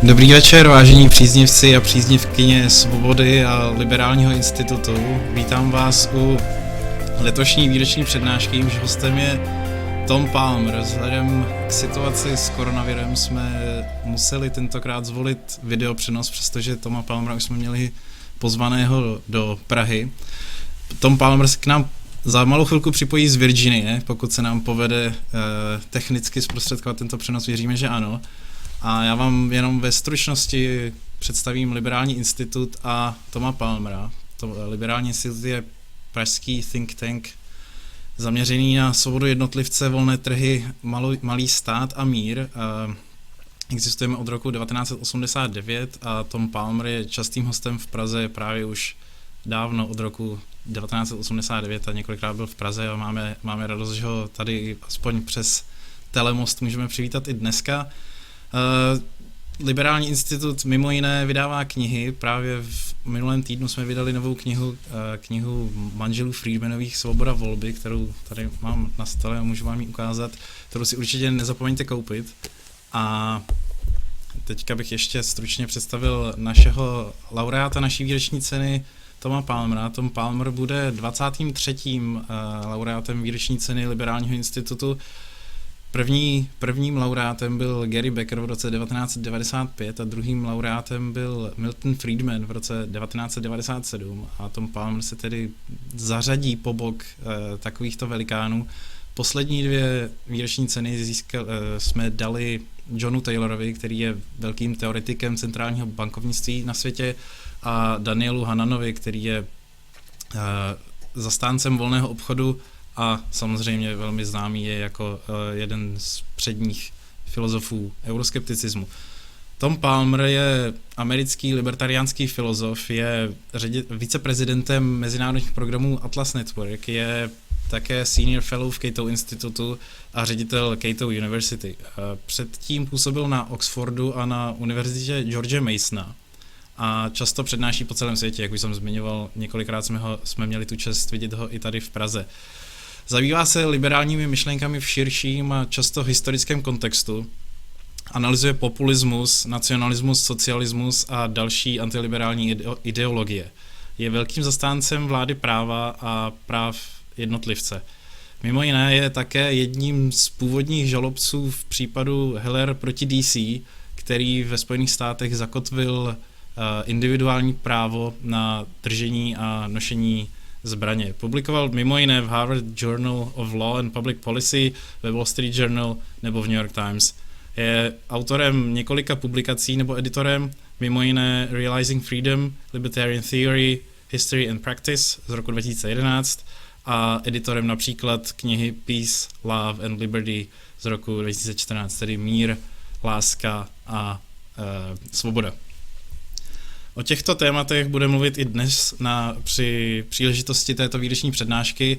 Dobrý večer, vážení příznivci a příznivkyně Svobody a Liberálního institutu. Vítám vás u letošní výroční přednášky, jejímž hostem je Tom Palmer. Vzhledem k situaci s koronavirem jsme museli tentokrát zvolit videopřenos, přestože Toma Palmera už jsme měli pozvaného do Prahy. Tom Palmer se k nám za malou chvilku připojí z Virginie, pokud se nám povede technicky zprostředkovat tento přenos, věříme, že ano. A já vám jenom ve stručnosti představím Liberální institut a Toma Palmera. Liberální institut je pražský think tank zaměřený na svobodu jednotlivce, volné trhy, malý stát a mír. Existujeme od roku 1989 a Tom Palmer je častým hostem v Praze právě už dávno od roku 1989 a několikrát byl v Praze a máme radost, že ho tady aspoň přes telemost můžeme přivítat i dneska. Liberální institut mimo jiné vydává knihy. Právě v minulém týdnu jsme vydali novou knihu manželů Friedmanových Svoboda volby, kterou tady mám na stole a můžu vám ji ukázat, kterou si určitě nezapomeňte koupit. A teďka bych ještě stručně představil našeho laureáta naší výroční ceny, Toma Palmera. Tom Palmer bude 23. laureátem výroční ceny Liberálního institutu. Prvním laureátem byl Gary Becker v roce 1995 a druhým laureátem byl Milton Friedman v roce 1997 a Tom Palmer se tedy zařadí po bok takovýchto velikánů. Poslední dvě výroční ceny jsme dali Johnu Taylorovi, který je velkým teoretikem centrálního bankovnictví na světě, a Danielu Hannanovi, který je zastáncem volného obchodu a samozřejmě velmi známý je jako jeden z předních filozofů euroskepticismu. Tom Palmer je americký libertariánský filozof, je viceprezidentem mezinárodních programů Atlas Network, je také senior fellow v Cato Institutu a ředitel Cato University. Předtím působil na Oxfordu a na univerzitě George Masona a často přednáší po celém světě, jak už jsem zmiňoval, několikrát jsme měli tu čest vidět ho i tady v Praze. Zabývá se liberálními myšlenkami v širším a často historickém kontextu, analyzuje populismus, nacionalismus, socialismus a další antiliberální ideologie. Je velkým zastáncem vlády práva a práv jednotlivce. Mimo jiné je také jedním z původních žalobců v případu Heller proti DC, který ve Spojených státech zakotvil individuální právo na držení a nošení zbraně. Publikoval mimo jiné v Harvard Journal of Law and Public Policy, ve Wall Street Journal nebo v New York Times. Je autorem několika publikací nebo editorem, mimo jiné Realizing Freedom, Libertarian Theory, History and Practice z roku 2011 a editorem například knihy Peace, Love and Liberty z roku 2014, tedy mír, láska a svoboda. O těchto tématech bude mluvit i dnes při příležitosti této výroční přednášky,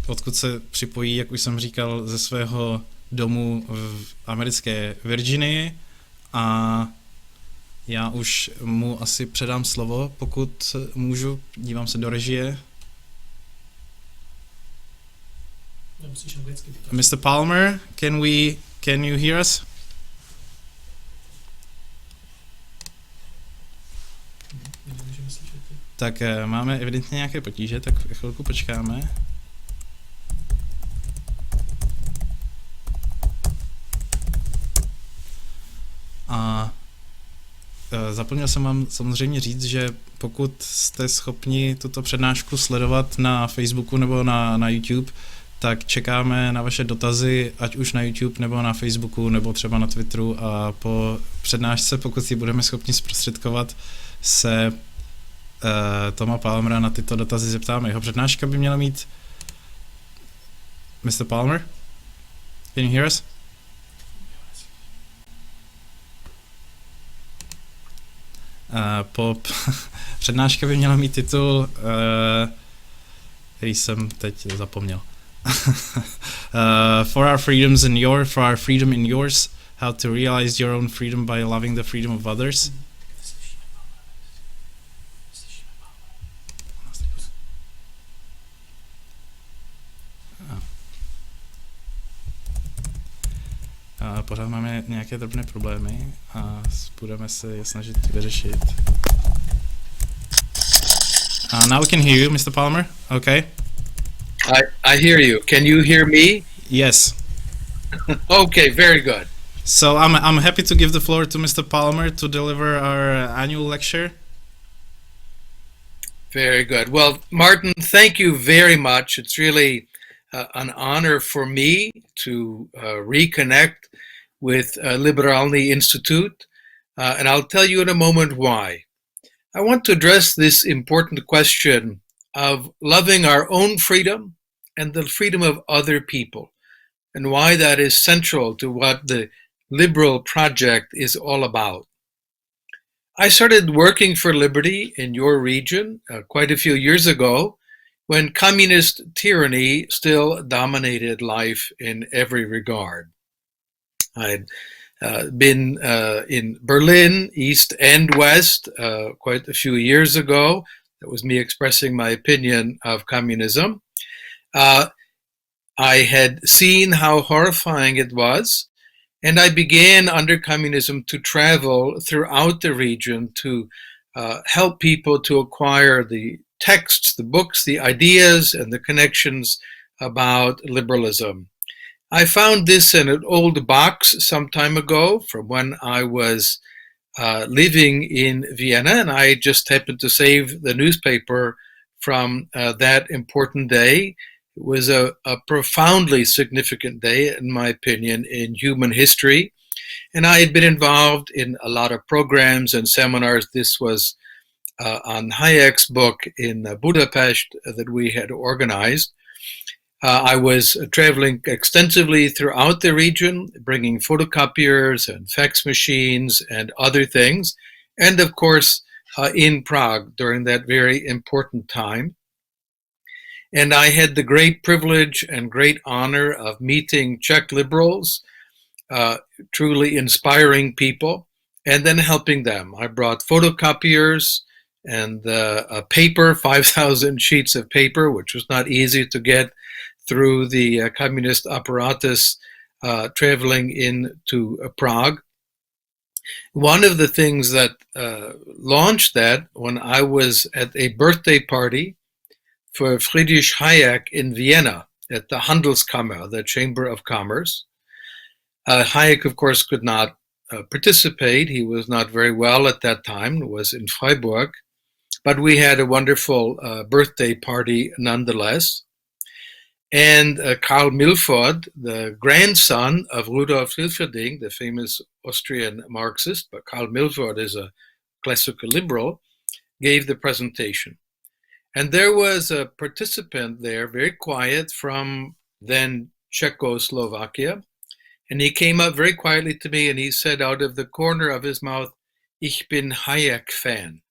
odkud se připojí, jak už jsem říkal, ze svého domu v americké Virginii, a já už mu asi předám slovo, pokud můžu, dívám se do režie. Mr. Palmer, can you hear us? Tak máme evidentně nějaké potíže, tak chvilku počkáme. A zapomněl jsem vám samozřejmě říct, že pokud jste schopni tuto přednášku sledovat na Facebooku nebo na YouTube, tak čekáme na vaše dotazy, ať už na YouTube nebo na Facebooku nebo třeba na Twitteru, a po přednášce, pokud si budeme schopni zprostředkovat, se Toma Palmera na tyto dotazy zeptáme. Jeho přednáška by měla mít... Mr. Palmer? Can you hear us? Přednáška by měla mít titul, který jsem teď zapomněl. For our freedom in yours, how to realize your own freedom by loving the freedom of others. Pořád máme nějaké drobné problémy a budeme se je snažit vyřešit. Now we can hear you, Mr. Palmer. Okay. I hear you. Can you hear me? Yes. Okay, very good. So I'm happy to give the floor to Mr. Palmer to deliver our annual lecture. Very good. Well, Martin, thank you very much. It's really an honor for me to reconnect with Liberálního Institute, and I'll tell you in a moment why. I want to address this important question of loving our own freedom and the freedom of other people, and why that is central to what the liberal project is all about. I started working for liberty in your region quite a few years ago, when communist tyranny still dominated life in every regard. I'd been in Berlin, East and West, quite a few years ago. That was me expressing my opinion of communism. I had seen how horrifying it was, and I began under communism to travel throughout the region to help people to acquire the texts, the books, the ideas, and the connections about liberalism. I found this in an old box some time ago from when I was living in Vienna, and I just happened to save the newspaper from that important day. It was a profoundly significant day, in my opinion, in human history. And I had been involved in a lot of programs and seminars. This was on Hayek's book in Budapest that we had organized. I was traveling extensively throughout the region, bringing photocopiers and fax machines and other things. And of course, in Prague during that very important time. And I had the great privilege and great honor of meeting Czech liberals, truly inspiring people, and then helping them. I brought photocopiers and paper, 5,000 sheets of paper, which was not easy to get through the communist apparatus traveling into Prague. One of the things that launched that, when I was at a birthday party for Friedrich Hayek in Vienna at the Handelskammer, the Chamber of Commerce. Hayek, of course, could not participate. He was not very well at that time, was in Freiburg, but we had a wonderful birthday party nonetheless. And Karl Milford, the grandson of Rudolf Hilferding, the famous Austrian Marxist, but Karl Milford is a classical liberal, gave the presentation. And there was a participant there, very quiet, from then Czechoslovakia. And he came up very quietly to me and he said out of the corner of his mouth, "Ich bin Hayek fan."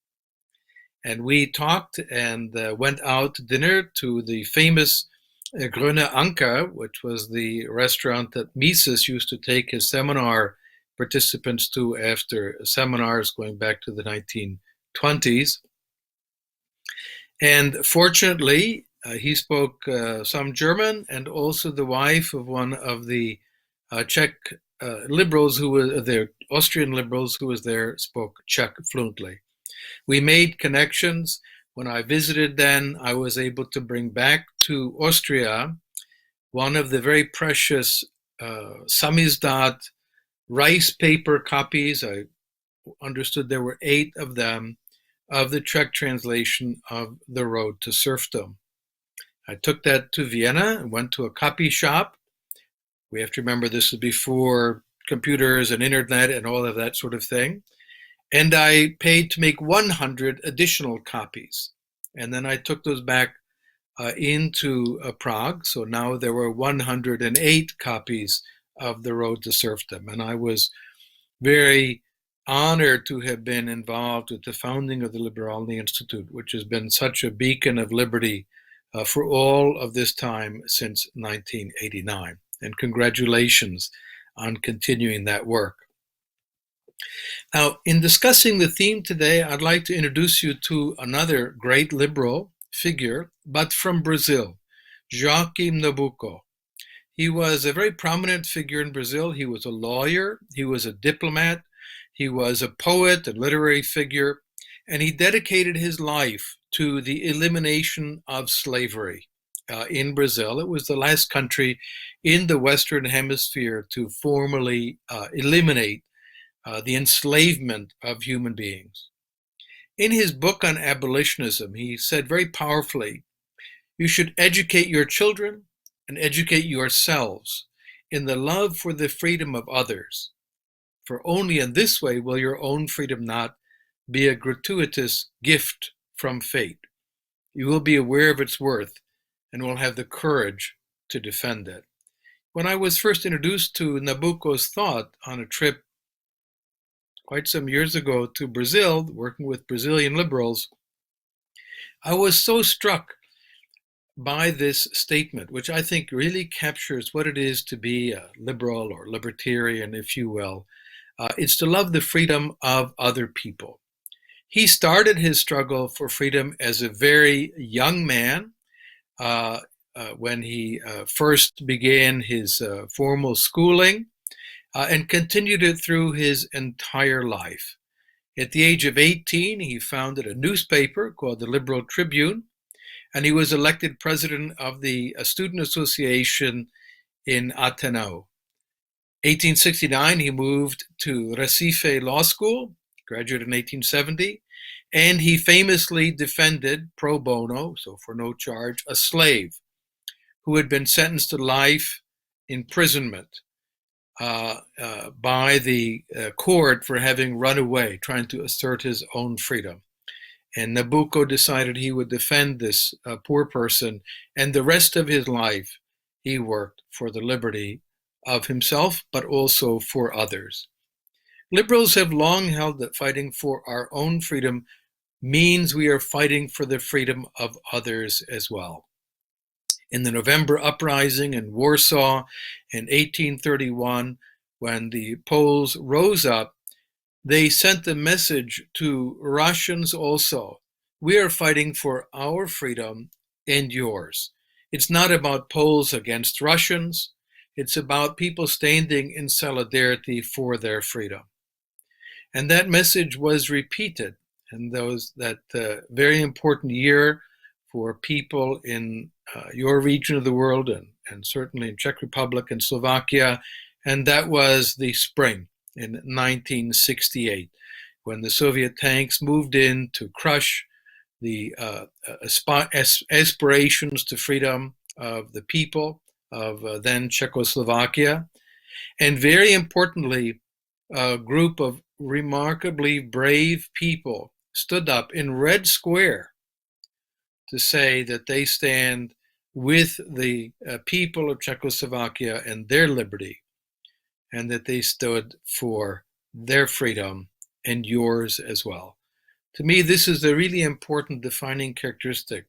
And we talked and went out to dinner to the famous Grüne Anker, which was the restaurant that Mises used to take his seminar participants to after seminars going back to the 1920s. And fortunately, he spoke some German, and also the wife of one of the Czech liberals who were there, Austrian liberals who was there, spoke Czech fluently. We made connections. When I visited then, I was able to bring back to Austria one of the very precious samizdat rice paper copies. I understood there were 8 of them, of the Czech translation of The Road to Serfdom. I took that to Vienna and went to a copy shop. We have to remember this was before computers and internet and all of that sort of thing. And I paid to make 100 additional copies. And then I took those back into Prague. So now there were 108 copies of The Road to Serfdom. And I was very honored to have been involved with the founding of the Liberálního Institute, which has been such a beacon of liberty for all of this time since 1989. And congratulations on continuing that work. Now, in discussing the theme today, I'd like to introduce you to another great liberal figure, but from Brazil, Joaquim Nabuco. He was a very prominent figure in Brazil. He was a lawyer, he was a diplomat, he was a poet, a literary figure, and he dedicated his life to the elimination of slavery in Brazil. It was the last country in the Western Hemisphere to formally eliminate the enslavement of human beings. In his book on abolitionism, he said very powerfully, "You should educate your children and educate yourselves in the love for the freedom of others, for only in this way will your own freedom not be a gratuitous gift from fate. You will be aware of its worth and will have the courage to defend it." When I was first introduced to Nabuco's thought on a trip quite some years ago to Brazil, working with Brazilian liberals, I was so struck by this statement, which I think really captures what it is to be a liberal or libertarian, if you will. It's to love the freedom of other people. He started his struggle for freedom as a very young man when he first began his formal schooling and continued it through his entire life. At the age of 18, he founded a newspaper called the Liberal Tribune, and he was elected president of the Student Association in Ateneu. 1869, he moved to Recife Law School, graduated in 1870, and he famously defended pro bono, so for no charge, a slave who had been sentenced to life imprisonment by the court for having run away, trying to assert his own freedom. And Nabuco decided he would defend this poor person, and the rest of his life he worked for the liberty of himself, but also for others. Liberals have long held that fighting for our own freedom means we are fighting for the freedom of others as well. In the November uprising in Warsaw in 1831, when the Poles rose up, they sent the message to Russians also. We are fighting for our freedom and yours. It's not about Poles against Russians. It's about people standing in solidarity for their freedom. And that message was repeated in that very important year for people in your region of the world and certainly in Czech Republic and Slovakia. And that was the spring in 1968, when the Soviet tanks moved in to crush the aspirations to freedom of the people of then Czechoslovakia. And very importantly, a group of remarkably brave people stood up in Red Square to say that they stand with the people of Czechoslovakia and their liberty, and that they stood for their freedom and yours as well. To me, this is the really important defining characteristic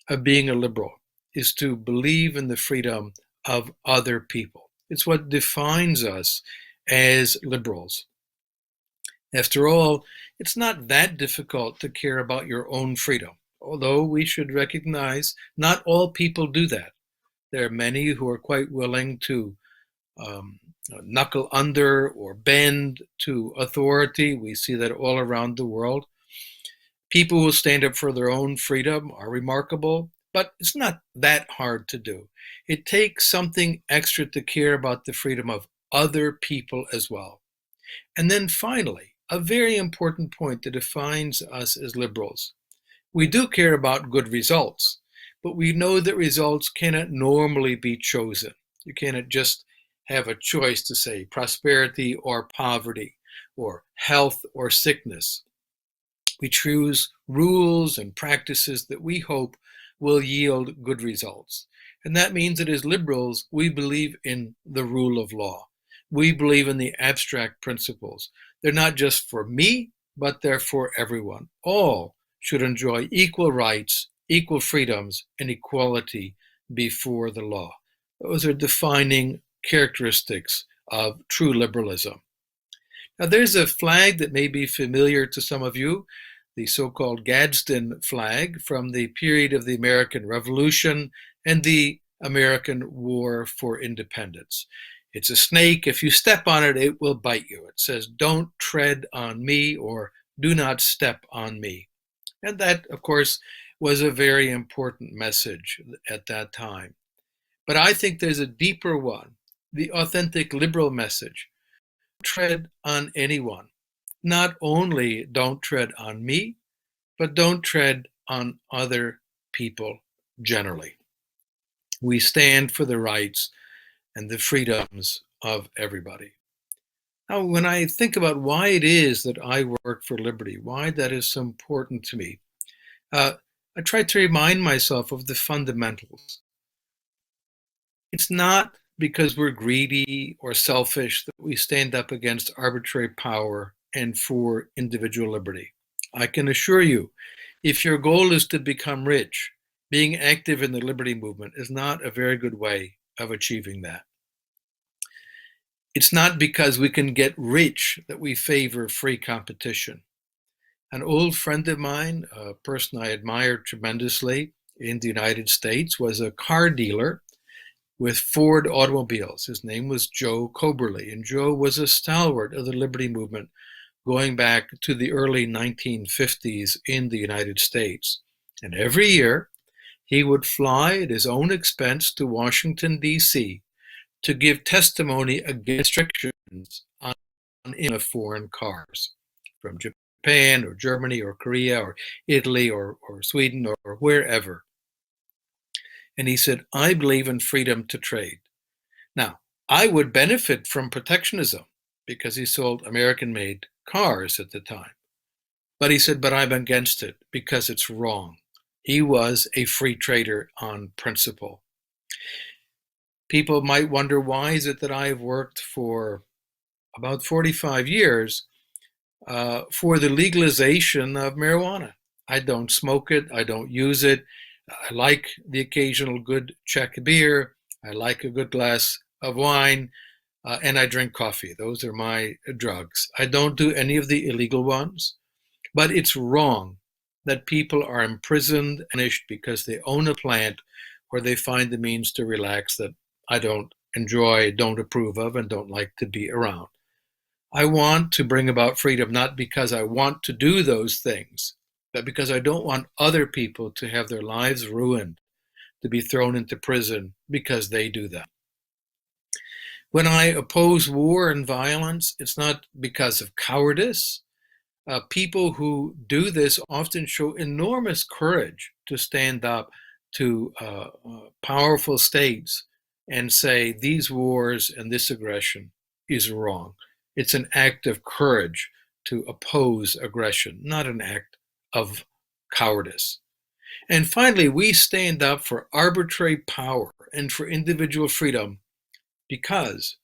of being a liberal, is to believe in the freedom of other people. It's what defines us as liberals. After all, it's not that difficult to care about your own freedom, although we should recognize not all people do that. There are many who are quite willing to knuckle under or bend to authority. We see that all around the world. People who stand up for their own freedom are remarkable, but it's not that hard to do. It takes something extra to care about the freedom of other people as well. And then finally, a very important point that defines us as liberals. We do care about good results, but we know that results cannot normally be chosen. You cannot just have a choice to say prosperity or poverty, or health or sickness. We choose rules and practices that we hope will yield good results. And that means that as liberals, we believe in the rule of law. We believe in the abstract principles. They're not just for me, but they're for everyone. All should enjoy equal rights, equal freedoms, and equality before the law. Those are defining characteristics of true liberalism. Now, there's a flag that may be familiar to some of you, the so-called Gadsden flag from the period of the American Revolution and the American War for Independence. It's a snake. If you step on it, it will bite you. It says, "Don't tread on me," or "Do not step on me." And that, of course, was a very important message at that time. But I think there's a deeper one, the authentic liberal message. Tread on anyone. Not only don't tread on me, but don't tread on other people generally. We stand for the rights and the freedoms of everybody. Now, when I think about why it is that I work for liberty, why that is so important to me, I try to remind myself of the fundamentals. It's not because we're greedy or selfish that we stand up against arbitrary power and for individual liberty. I can assure you, if your goal is to become rich, being active in the liberty movement is not a very good way of achieving that. It's not because we can get rich that we favor free competition. An old friend of mine, a person I admired tremendously in the United States, was a car dealer with Ford automobiles. His name was Joe Coberly, and Joe was a stalwart of the liberty movement going back to the early 1950s in the United States. And every year, he would fly at his own expense to Washington, D.C. to give testimony against restrictions on foreign cars from Japan or Germany or Korea or Italy or Sweden or wherever. And he said, "I believe in freedom to trade." Now, I would benefit from protectionism because he sold American-made cars at the time. But he said, "But I'm against it because it's wrong." He was a free trader on principle. People might wonder, why is it that I've worked for about 45 years for the legalization of marijuana? I don't smoke it. I don't use it. I like the occasional good Czech beer. I like a good glass of wine, and I drink coffee. Those are my drugs. I don't do any of the illegal ones, but it's wrong that people are imprisoned and punished because they own a plant or they find the means to relax that I don't enjoy, don't approve of, and don't like to be around. I want to bring about freedom not because I want to do those things, but because I don't want other people to have their lives ruined, to be thrown into prison because they do that. When I oppose war and violence, it's not because of cowardice. People who do this often show enormous courage to stand up to powerful states and say these wars and this aggression is wrong. It's an act of courage to oppose aggression, not an act of cowardice. And finally, we stand up for arbitrary power and for individual freedom because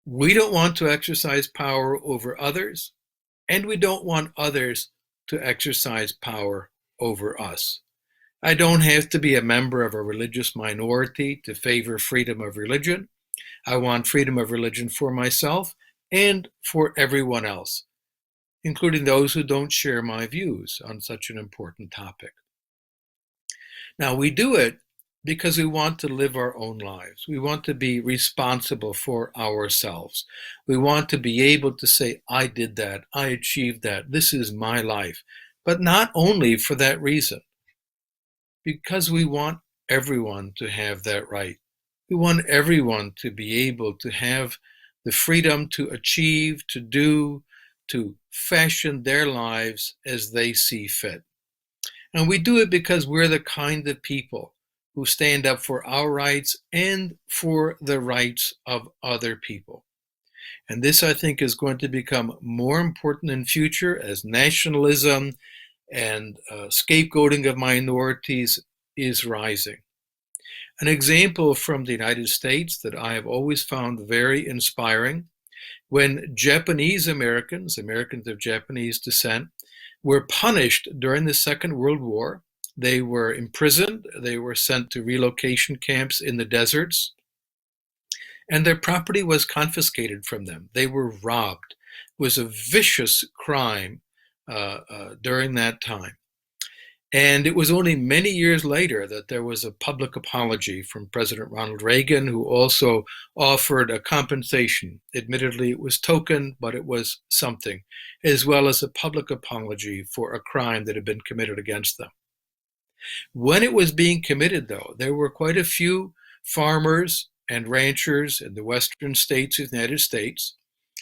we don't want to exercise power over others, and we don't want others to exercise power over us. I don't have to be a member of a religious minority to favor freedom of religion. I want freedom of religion for myself and for everyone else, including those who don't share my views on such an important topic. Now, we do it because we want to live our own lives. We want to be responsible for ourselves. We want to be able to say, I did that, I achieved that, this is my life. But not only for that reason, because we want everyone to have that right. We want everyone to be able to have the freedom to achieve, to do, to fashion their lives as they see fit. And we do it because we're the kind of people who stand up for our rights and for the rights of other people. And this, I think, is going to become more important in future as nationalism and scapegoating of minorities is rising. An example from the United States that I have always found very inspiring, when Japanese Americans, Americans of Japanese descent, were punished during the Second World War. They were imprisoned, they were sent to relocation camps in the deserts, and their property was confiscated from them. They were robbed. It was a vicious crime during that time. And it was only many years later that there was a public apology from President Ronald Reagan, who also offered a compensation. Admittedly, it was token, but it was something, as well as a public apology for a crime that had been committed against them. When it was being committed, though, there were quite a few farmers and ranchers in the western states of the United States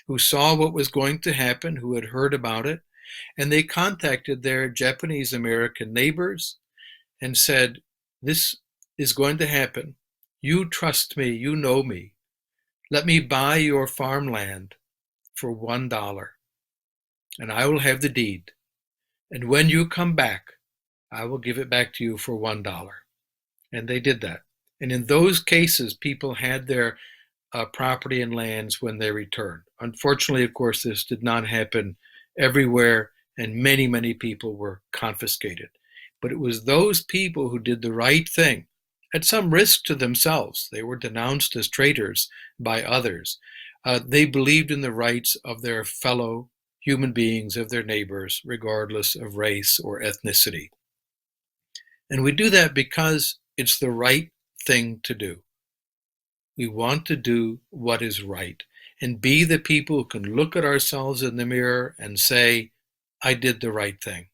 who saw what was going to happen, who had heard about it, and they contacted their Japanese American neighbors and said, "This is going to happen. You trust me, you know me. Let me buy your farmland for $1, and I will have the deed. And when you come back, I will give it back to you for $1. And they did that. And in those cases, people had their property and lands when they returned. Unfortunately, of course, this did not happen everywhere, and many, many people were confiscated. But it was those people who did the right thing, at some risk to themselves. They were denounced as traitors by others. They believed in the rights of their fellow human beings, of their neighbors, regardless of race or ethnicity. And we do that because it's the right thing to do. We want to do what is right and be the people who can look at ourselves in the mirror and say, I did the right thing,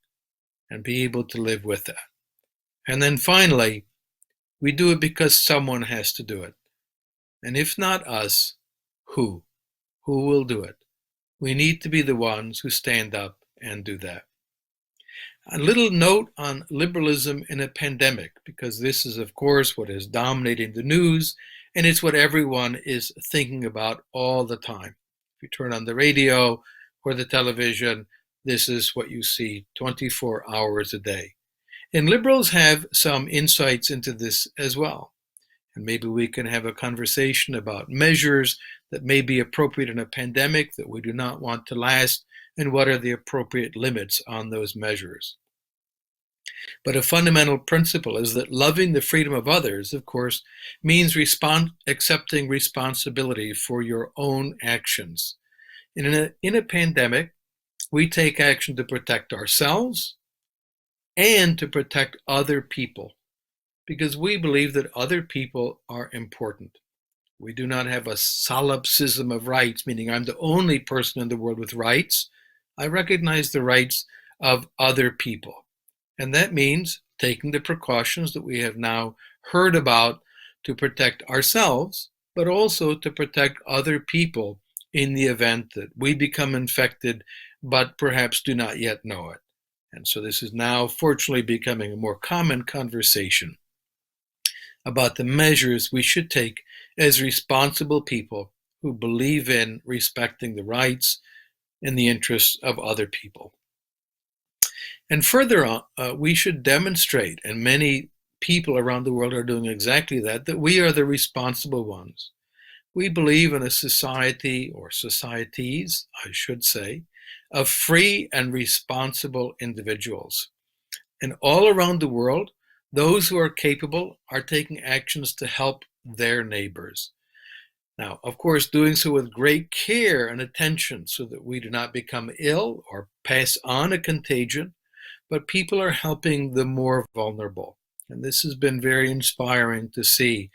and be able to live with that. And then finally, we do it because someone has to do it. And if not us, who? Who will do it? We need to be the ones who stand up and do that. A little note on liberalism in a pandemic, because this is, of course, what is dominating the news, and it's what everyone is thinking about all the time. If you turn on the radio or the television, this is what you see 24 hours a day. And liberals have some insights into this as well. And maybe we can have a conversation about measures that may be appropriate in a pandemic that we do not want to last, and what are the appropriate limits on those measures. But a fundamental principle is that loving the freedom of others, of course, means accepting responsibility for your own actions. In a pandemic, we take action to protect ourselves and to protect other people, because we believe that other people are important. We do not have a solipsism of rights, meaning I'm the only person in the world with rights. I recognize the rights of other people. And that means taking the precautions that we have now heard about to protect ourselves, but also to protect other people in the event that we become infected, but perhaps do not yet know it. And so this is now, fortunately, becoming a more common conversation about the measures we should take as responsible people who believe in respecting the rights and the interests of other people. And further on, we should demonstrate, and many people around the world are doing exactly that, that we are the responsible ones. We believe in a society, or societies, I should say, of free and responsible individuals. And all around the world, those who are capable are taking actions to help their neighbors. Now, of course, doing so with great care and attention so that we do not become ill or pass on a contagion, but people are helping the more vulnerable. And this has been very inspiring to see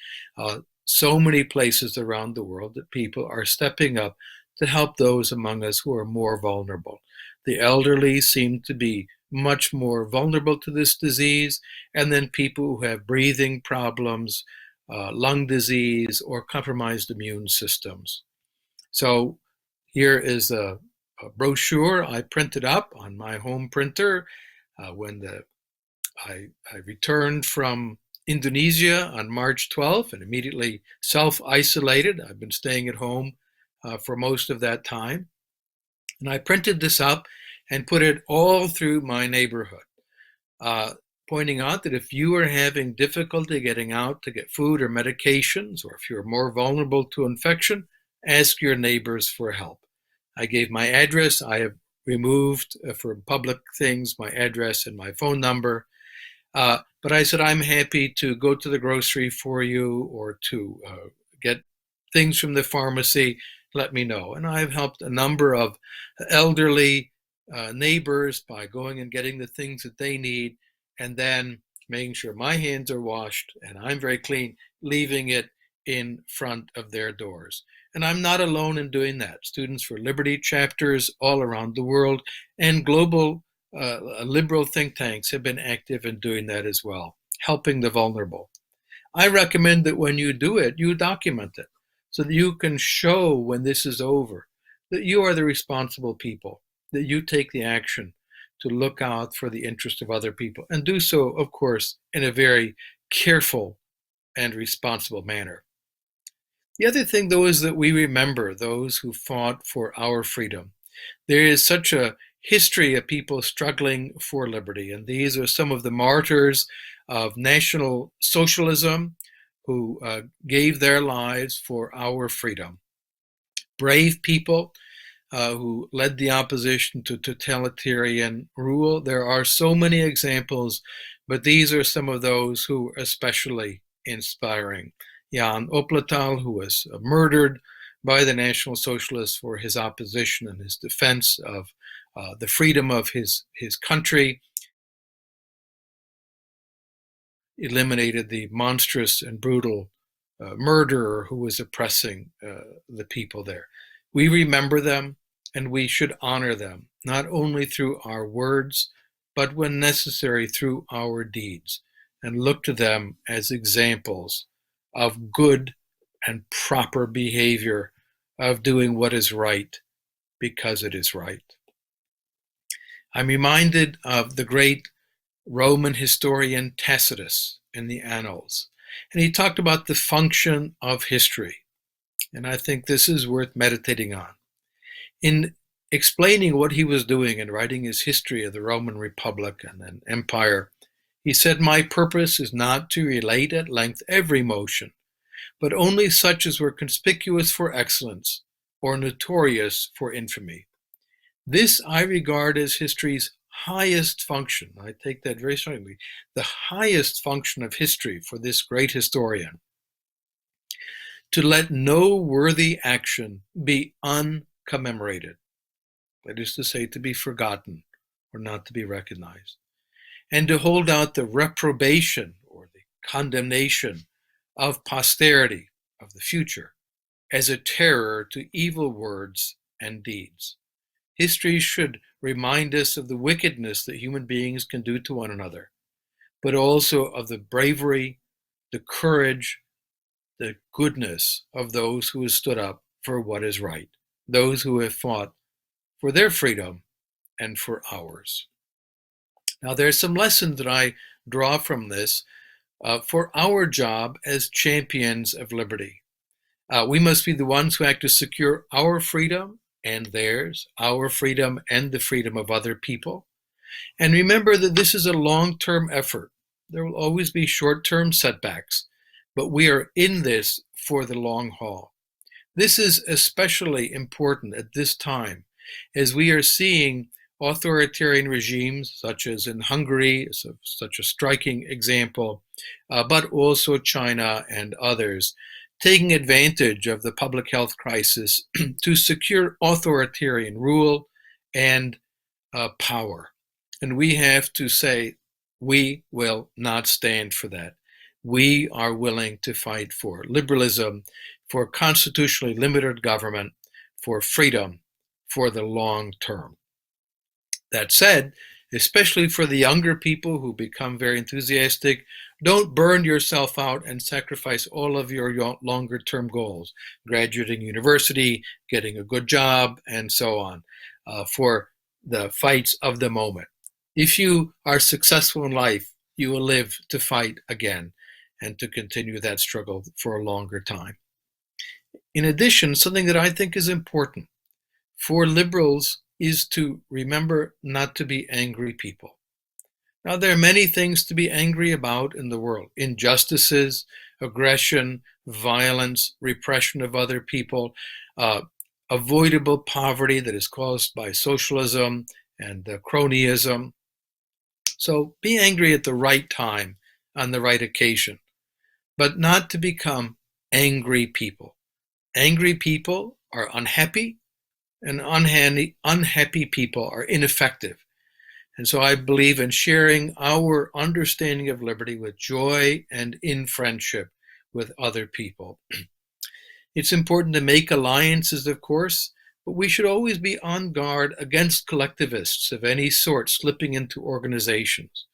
so many places around the world that people are stepping up to help those among us who are more vulnerable. The elderly seem to be much more vulnerable to this disease, and then people who have breathing problems, lung disease, or compromised immune systems. So here is a brochure I printed up on my home printer when I returned from Indonesia on March 12th and immediately self-isolated. I've been staying at home for most of that time. And I printed this up and put it all through my neighborhood, pointing out that if you are having difficulty getting out to get food or medications, or if you're more vulnerable to infection, ask your neighbors for help. I gave my address. I have removed from public things my address and my phone number. But I said, I'm happy to go to the grocery for you or to get things from the pharmacy. Let me know. And I've helped a number of elderly neighbors by going and getting the things that they need. and then making sure my hands are washed and I'm very clean, leaving it in front of their doors. And I'm not alone in doing that. Students for Liberty chapters all around the world and global liberal think tanks have been active in doing that as well, helping the vulnerable. I recommend that when you do it, you document it so that you can show when this is over that you are the responsible people, that you take the action to look out for the interest of other people, and do so, of course, in a very careful and responsible manner. The other thing, though, is that we remember those who fought for our freedom. There is such a history of people struggling for liberty, and these are some of the martyrs of National Socialism who gave their lives for our freedom. Brave people who led the opposition to totalitarian rule. There are so many examples, but these are some of those who are especially inspiring. Jan Opletal, who was murdered by the National Socialists for his opposition and his defense of the freedom of his country, eliminated the monstrous and brutal murderer who was oppressing the people there. We remember them, and we should honor them, not only through our words, but when necessary through our deeds, and look to them as examples of good and proper behavior, of doing what is right because it is right. I'm reminded of the great Roman historian Tacitus in the Annals, and he talked about the function of history, and I think this is worth meditating on. In explaining what he was doing and writing his history of the Roman Republic and then Empire, he said, "My purpose is not to relate at length every motion, but only such as were conspicuous for excellence or notorious for infamy. This I regard as history's highest function." I take that very strongly. The highest function of history for this great historian: to let no worthy action be uncommemorated. That is to say, to be forgotten or not to be recognized. And to hold out the reprobation or the condemnation of posterity, of the future, as a terror to evil words and deeds. History should remind us of the wickedness that human beings can do to one another, but also of the bravery, the courage, the goodness of those who have stood up for what is right, those who have fought for their freedom and for ours. Now, there's some lessons that I draw from this for our job as champions of liberty. We must be the ones who act to secure our freedom and theirs, our freedom and the freedom of other people. And remember that this is a long-term effort. There will always be short-term setbacks, but we are in this for the long haul. This is especially important at this time, as we are seeing authoritarian regimes, such as in Hungary, such a striking example, but also China and others, taking advantage of the public health crisis to secure authoritarian rule and power. And we have to say, we will not stand for that. We are willing to fight for liberalism, for constitutionally limited government, for freedom, for the long term. That said, especially for the younger people who become very enthusiastic, don't burn yourself out and sacrifice all of your longer term goals, graduating university, getting a good job, and so on, for the fights of the moment. If you are successful in life, you will live to fight again and to continue that struggle for a longer time. In addition, something that I think is important for liberals is to remember not to be angry people. Now, there are many things to be angry about in the world: injustices, aggression, violence, repression of other people, avoidable poverty that is caused by socialism and cronyism. So be angry at the right time, on the right occasion, but not to become angry people. Angry people are unhappy, and unhappy people are ineffective. And so I believe in sharing our understanding of liberty with joy and in friendship with other people. It's important to make alliances, of course, but we should always be on guard against collectivists of any sort slipping into organizations.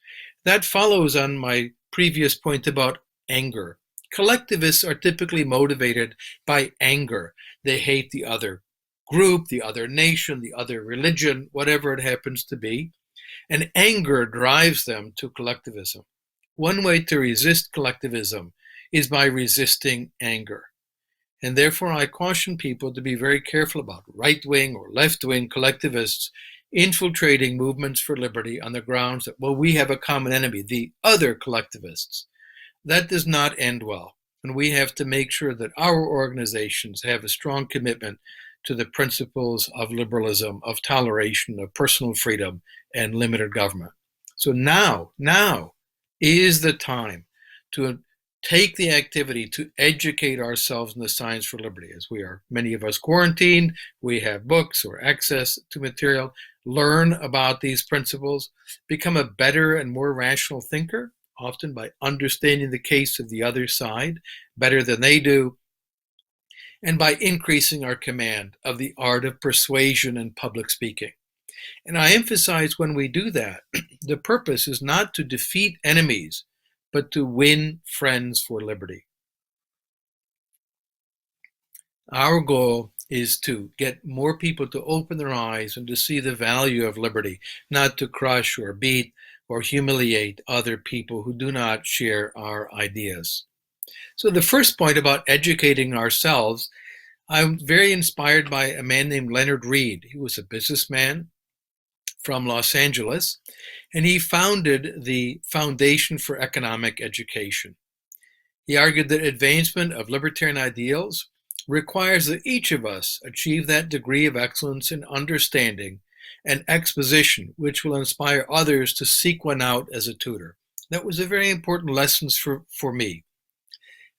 That follows on my previous point about anger. Collectivists are typically motivated by anger. They hate the other group, the other nation, the other religion, whatever it happens to be, and anger drives them to collectivism. One way to resist collectivism is by resisting anger. And therefore, I caution people to be very careful about right-wing or left-wing collectivists infiltrating movements for liberty on the grounds that, well, we have a common enemy, the other collectivists. That does not end well. And we have to make sure that our organizations have a strong commitment to the principles of liberalism, of toleration, of personal freedom, and limited government. So now is the time to take the activity to educate ourselves in the science for liberty. As we are, many of us, quarantined, we have books or access to material, learn about these principles, become a better and more rational thinker, often by understanding the case of the other side better than they do, and by increasing our command of the art of persuasion and public speaking. And I emphasize when we do that, the purpose is not to defeat enemies, but to win friends for liberty. Our goal is to get more people to open their eyes and to see the value of liberty, not to crush or beat or humiliate other people who do not share our ideas. So the first point about educating ourselves, I'm very inspired by a man named Leonard Read. He was a businessman from Los Angeles, and he founded the Foundation for Economic Education. He argued that advancement of libertarian ideals requires that each of us achieve that degree of excellence in understanding and exposition, which will inspire others to seek one out as a tutor. That was a very important lesson for me.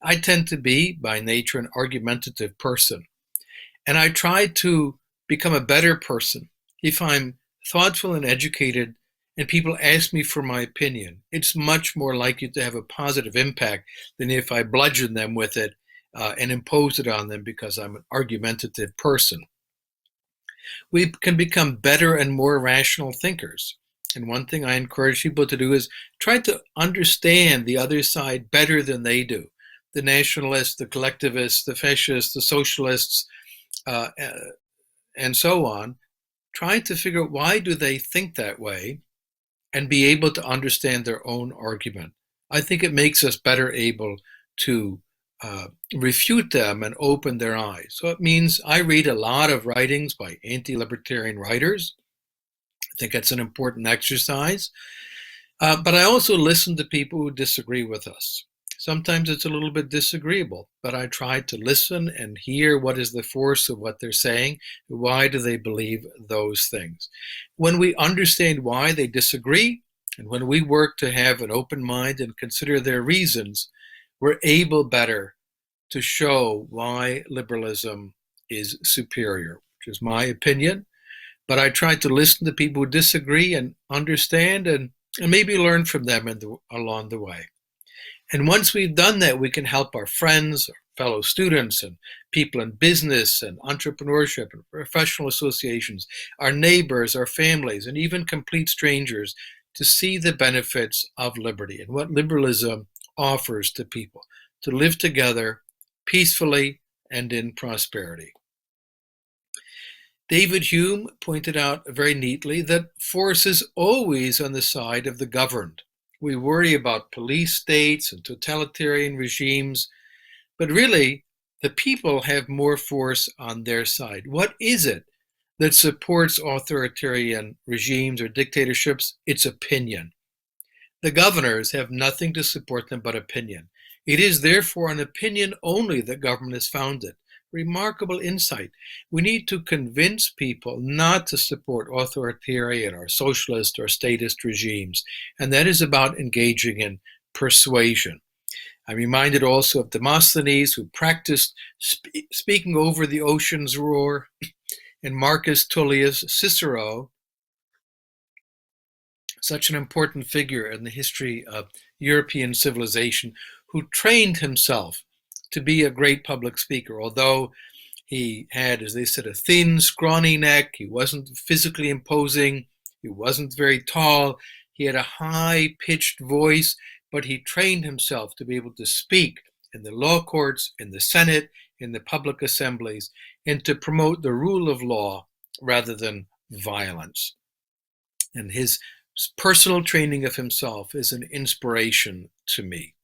I tend to be, by nature, an argumentative person, and I try to become a better person if I'm thoughtful and educated, and people ask me for my opinion. It's much more likely to have a positive impact than if I bludgeon them with it and impose it on them because I'm an argumentative person. We can become better and more rational thinkers. And one thing I encourage people to do is try to understand the other side better than they do. The nationalists, the collectivists, the fascists, the socialists, and so on. Trying to figure out why do they think that way and be able to understand their own argument. I think it makes us better able to refute them and open their eyes. So it means I read a lot of writings by anti-libertarian writers. I think that's an important exercise. But I also listen to people who disagree with us. Sometimes it's a little bit disagreeable, but I try to listen and hear what is the force of what they're saying. Why do they believe those things? When we understand why they disagree, and when we work to have an open mind and consider their reasons, we're able better to show why liberalism is superior, which is my opinion. But I try to listen to people who disagree and understand and maybe learn from them along the way. And once we've done that, we can help our friends, our fellow students, and people in business and entrepreneurship and professional associations, our neighbors, our families, and even complete strangers to see the benefits of liberty and what liberalism offers to people, to live together peacefully and in prosperity. David Hume pointed out very neatly that force is always on the side of the governed. We worry about police states and totalitarian regimes, but really, the people have more force on their side. What is it that supports authoritarian regimes or dictatorships? It's opinion. The governors have nothing to support them but opinion. It is therefore on opinion only that government is founded. Remarkable insight. We need to convince people not to support authoritarian or socialist or statist regimes, and that is about engaging in persuasion. I'm reminded also of Demosthenes, who practiced speaking over the ocean's roar, and Marcus Tullius Cicero, such an important figure in the history of European civilization, who trained himself to be a great public speaker. Although he had, as they said, a thin, scrawny neck, he wasn't physically imposing, he wasn't very tall, he had a high-pitched voice, but he trained himself to be able to speak in the law courts, in the Senate, in the public assemblies, and to promote the rule of law rather than violence. And his personal training of himself is an inspiration to me.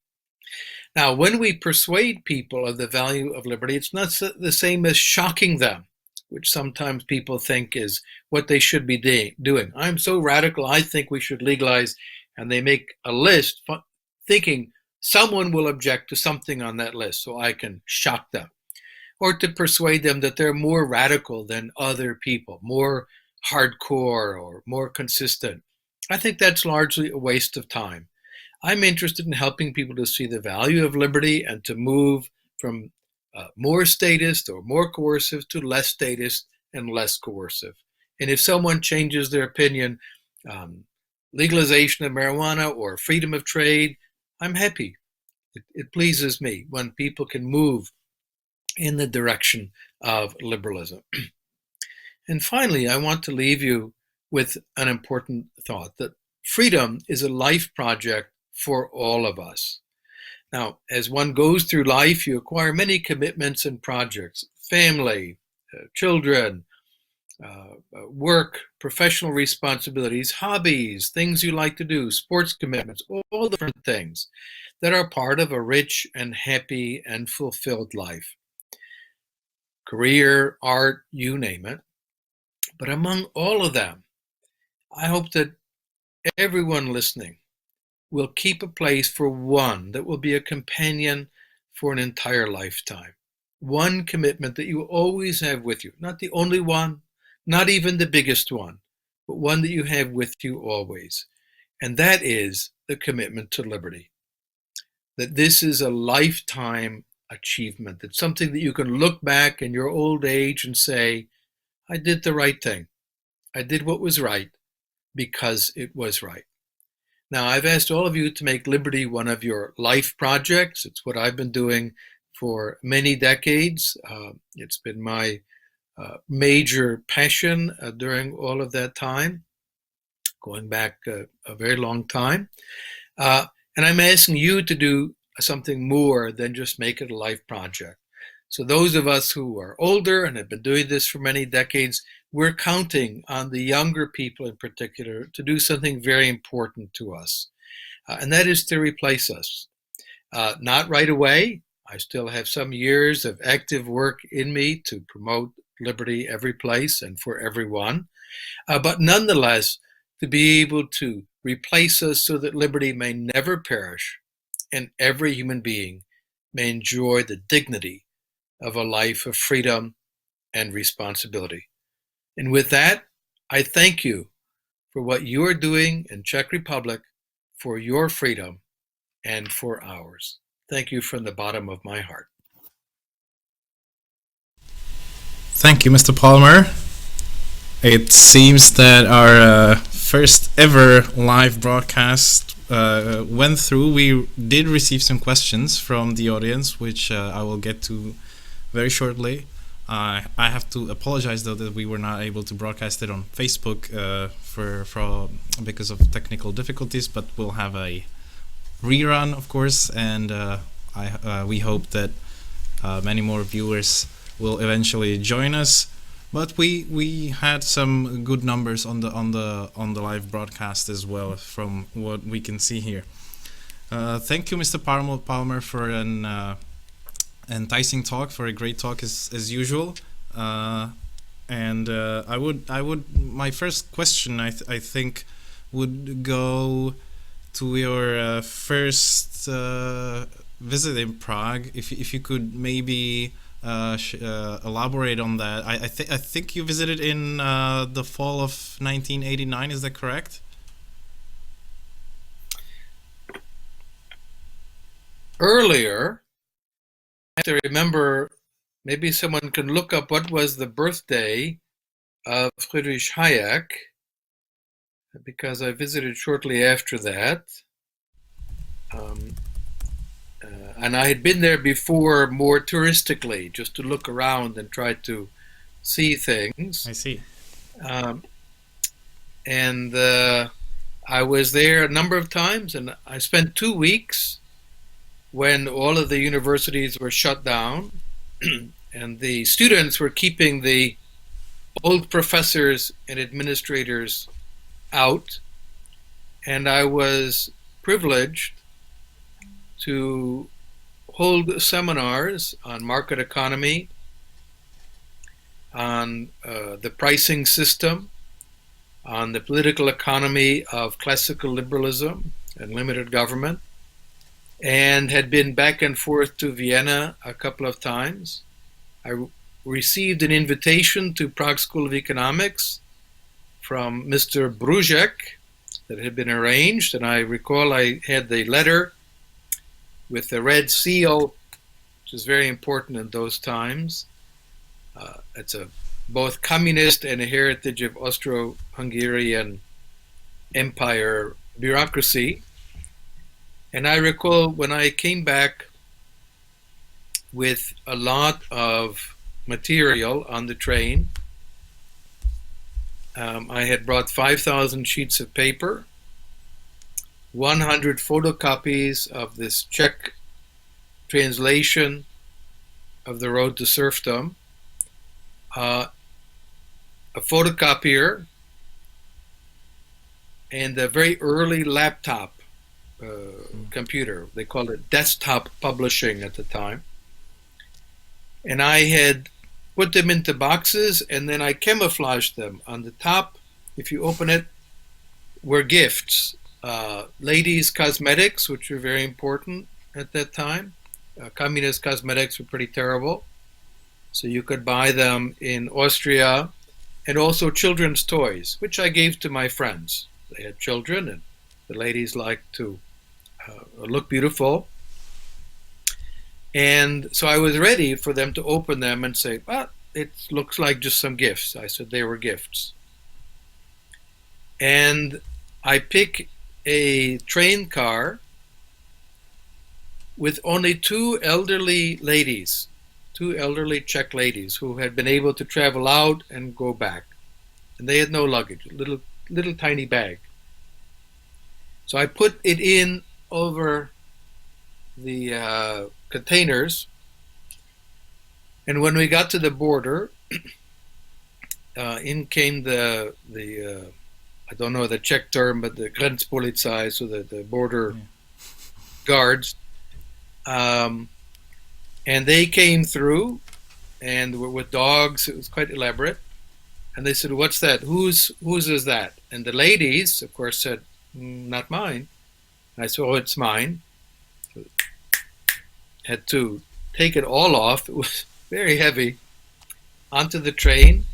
Now, when we persuade people of the value of liberty, it's not the same as shocking them, which sometimes people think is what they should be doing. I'm so radical, I think we should legalize, and they make a list thinking someone will object to something on that list, so I can shock them. Or to persuade them that they're more radical than other people, more hardcore or more consistent. I think that's largely a waste of time. I'm interested in helping people to see the value of liberty and to move from more statist or more coercive to less statist and less coercive. And if someone changes their opinion, legalization of marijuana or freedom of trade, I'm happy. It pleases me when people can move in the direction of liberalism. And finally, I want to leave you with an important thought, that freedom is a life project for all of us. Now, as one goes through life, you acquire many commitments and projects: family, children, work, professional responsibilities, hobbies, things you like to do, sports commitments, all different things that are part of a rich and happy and fulfilled life. Career, art, you name it. But among all of them, I hope that everyone listening will keep a place for one that will be a companion for an entire lifetime. One commitment that you always have with you, not the only one, not even the biggest one, but one that you have with you always. And that is the commitment to liberty. That this is a lifetime achievement. It's something that you can look back in your old age and say, I did the right thing. I did what was right because it was right. Now, I've asked all of you to make liberty one of your life projects. It's what I've been doing for many decades. It's been my major passion during all of that time, going back a very long time. And I'm asking you to do something more than just make it a life project. So those of us who are older and have been doing this for many decades, we're counting on the younger people in particular to do something very important to us. And that is to replace us. Not right away. I still have some years of active work in me to promote liberty every place and for everyone. But nonetheless, to be able to replace us so that liberty may never perish and every human being may enjoy the dignity of a life of freedom and responsibility. And with that, I thank you for what you are doing in Czech Republic for your freedom and for ours. Thank you from the bottom of my heart. Thank you, Mr. Palmer. It seems that our first ever live broadcast went through. We did receive some questions from the audience, which I will get to very shortly. I have to apologize though that we were not able to broadcast it on Facebook because of technical difficulties, but we'll have a rerun, of course, and we hope that many more viewers will eventually join us. But we had some good numbers on the live broadcast as well, from what we can see here. Thank you, Mr. Palmer, for an enticing talk, for a great talk as usual. And I would my first question I think would go to your first visit in Prague. If you could maybe elaborate on that. I think you visited in the fall of 1989. Is that correct? Earlier, I have to remember, maybe someone can look up what was the birthday of Friedrich Hayek. because I visited shortly after that. And I had been there before more touristically, just to look around and try to see things. I see. And I was there a number of times, and I spent 2 weeks when all of the universities were shut down, and the students were keeping the old professors and administrators out, and I was privileged to hold seminars on market economy, on the pricing system, on the political economy of classical liberalism and limited government, and had been back and forth to Vienna a couple of times. I received an invitation to Prague School of Economics from Mr. Bruzek that had been arranged, and I recall I had the letter with the red seal, which is very important in those times. It's a both communist and a heritage of Austro-Hungarian empire bureaucracy. And I recall when I came back with a lot of material on the train, I had brought 5,000 sheets of paper, 100 photocopies of this Czech translation of The Road to Serfdom, a photocopier, and a very early laptop computer. They called it desktop publishing at the time. And I had put them into boxes, and then I camouflaged them. On the top, if you open it, were gifts. Ladies' cosmetics, which were very important at that time. Communist cosmetics were pretty terrible. So you could buy them in Austria, and also children's toys, which I gave to my friends. They had children, and the ladies liked to look beautiful. And so I was ready for them to open them and say, well, it looks like just some gifts. I said they were gifts. And I pick a train car with only two elderly ladies, two elderly Czech ladies who had been able to travel out and go back. And they had no luggage, a little tiny bag. So I put it in over the containers. And when we got to the border, in came the I don't know the Czech term, but the Grenzpolizei, so the border guards. And they came through and were with dogs. It was quite elaborate. And they said, what's that? Whose is that? And the ladies, of course, said, not mine. And I said, oh, it's mine. So had to take it all off. It was very heavy. Onto the train.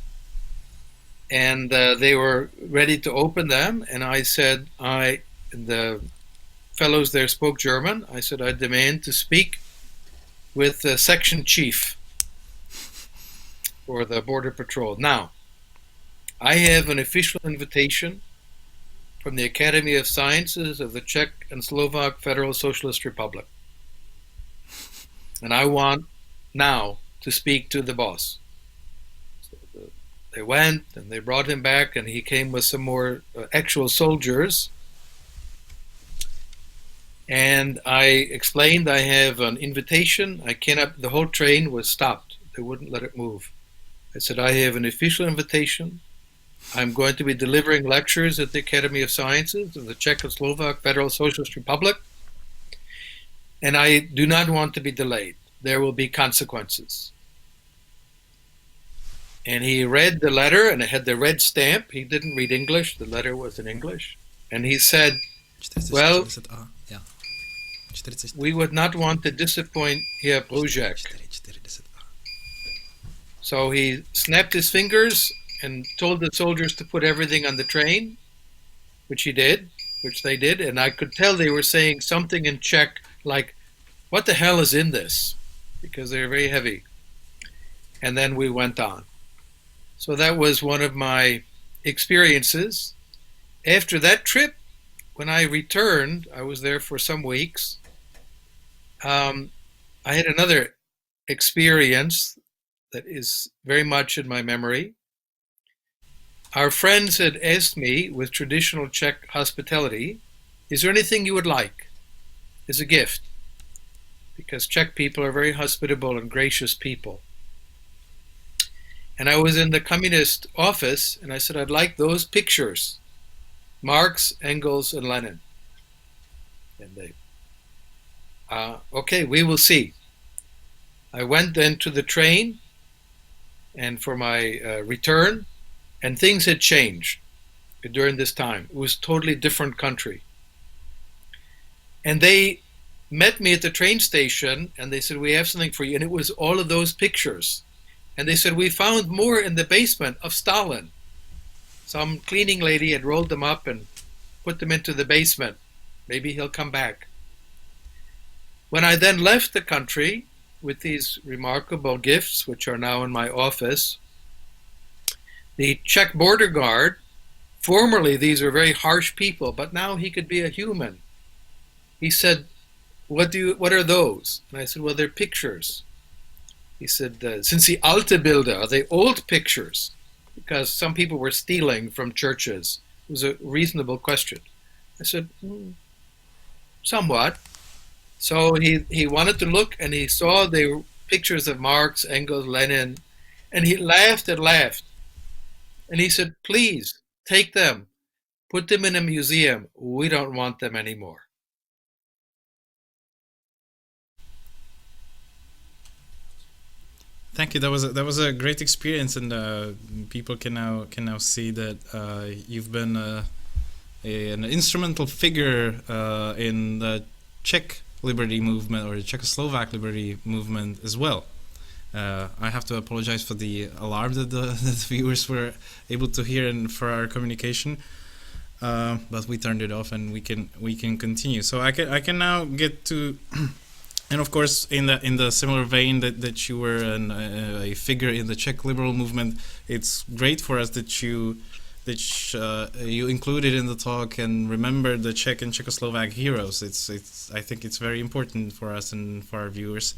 And they were ready to open them. And I said, the fellows there spoke German. I said, I demand to speak with the section chief for the border patrol. Now, I have an official invitation from the Academy of Sciences of the Czech and Slovak Federal Socialist Republic. And I want now to speak to the boss. So they went and they brought him back, and he came with some more actual soldiers. And I explained I have an invitation. I cannot, the whole train was stopped. They wouldn't let it move. I said, I have an official invitation. I'm going to be delivering lectures at the Academy of Sciences of the Czech and Slovak Federal Socialist Republic. And I do not want to be delayed. There will be consequences. And he read the letter, and it had the red stamp. He didn't read English. The letter was in English. And he said, well, we would not want to disappoint Herr Bruzek. So he snapped his fingers and told the soldiers to put everything on the train, which they did. And I could tell they were saying something in Czech like, what the hell is in this? Because they're very heavy. And then we went on. So that was one of my experiences. after that trip, when I returned, I was there for some weeks. I had another experience that is very much in my memory. Our friends had asked me, with traditional Czech hospitality, is there anything you would like as a gift? Because Czech people are very hospitable and gracious people. And I was in the communist office, and I said, I'd like those pictures, Marx, Engels, and Lenin. And they, okay, we will see. I went then to the train, and for my return, and things had changed during this time. It was a totally different country. And they met me at the train station, and they said, we have something for you. And it was all of those pictures. And they said, we found more in the basement of Stalin. Some cleaning lady had rolled them up and put them into the basement. Maybe he'll come back. When I then left the country with these remarkable gifts, which are now in my office, the Czech border guard, formerly these were very harsh people, but now he could be a human. He said, what are those? And I said, well, they're pictures. He said, since the alte Bilder, are they old pictures? Because some people were stealing from churches. It was a reasonable question. I said, somewhat. So he wanted to look, and he saw they were pictures of Marx, Engels, Lenin, and he laughed and laughed. And he said, please, take them, put them in a museum. We don't want them anymore. Thank you. That was a great experience, and people can now see that you've been an instrumental figure in the Czech liberty movement, or the Czechoslovak liberty movement as well. I have to apologize for the alarm that the viewers were able to hear and for our communication, but we turned it off, and we can continue. So I can now get to. And of course, in the similar vein that you were a figure in the Czech liberal movement, it's great for us that you included in the talk and remembered the Czech and Czechoslovak heroes. I think it's very important for us and for our viewers.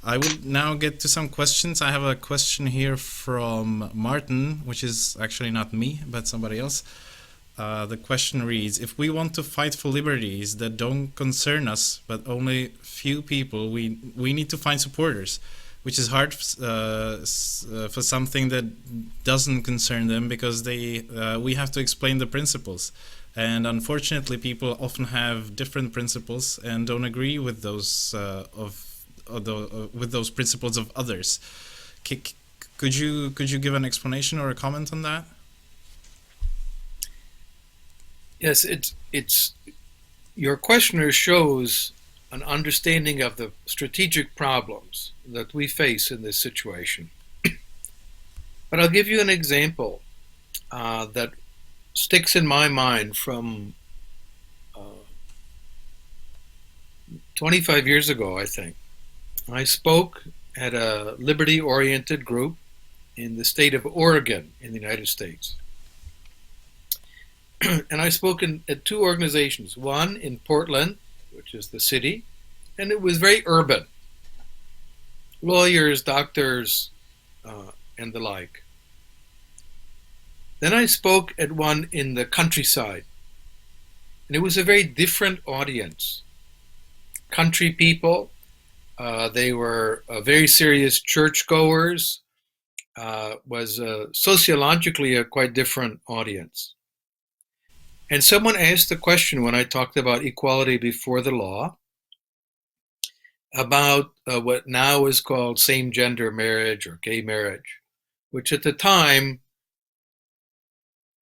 I will now get to some questions. I have a question here from Martin, which is actually not me, but somebody else. The question reads, if we want to fight for liberties that don't concern us, but only few people, we need to find supporters, which is hard for something that doesn't concern them, because we have to explain the principles. And unfortunately, people often have different principles and don't agree with those with those principles of others. Could you give an explanation or a comment on that? Yes, it's your questioner shows an understanding of the strategic problems that we face in this situation. But I'll give you an example that sticks in my mind from 25 years ago, I think. I spoke at a liberty-oriented group in the state of Oregon in the United States. And I spoke at two organizations, one in Portland, which is the city, and it was very urban. Lawyers, doctors, and the like. Then I spoke at one in the countryside, and it was a very different audience. Country people, they were very serious churchgoers, was sociologically a quite different audience. And someone asked the question when I talked about equality before the law, about what now is called same-gender marriage or gay marriage, which at the time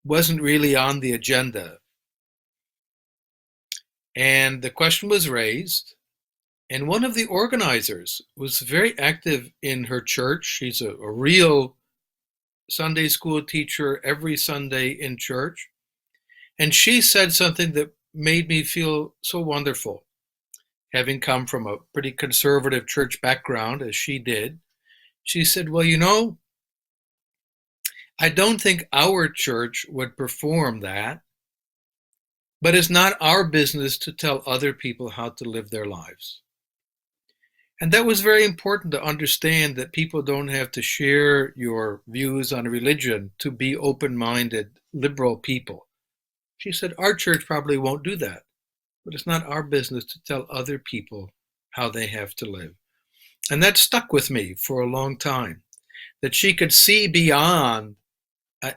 wasn't really on the agenda. And the question was raised, and one of the organizers was very active in her church. She's a real Sunday school teacher every Sunday in church. And she said something that made me feel so wonderful, having come from a pretty conservative church background, as she did. She said, well, you know, I don't think our church would perform that, but it's not our business to tell other people how to live their lives. And that was very important to understand, that people don't have to share your views on religion to be open-minded, liberal people. She said, our church probably won't do that, but it's not our business to tell other people how they have to live. And that stuck with me for a long time, that she could see beyond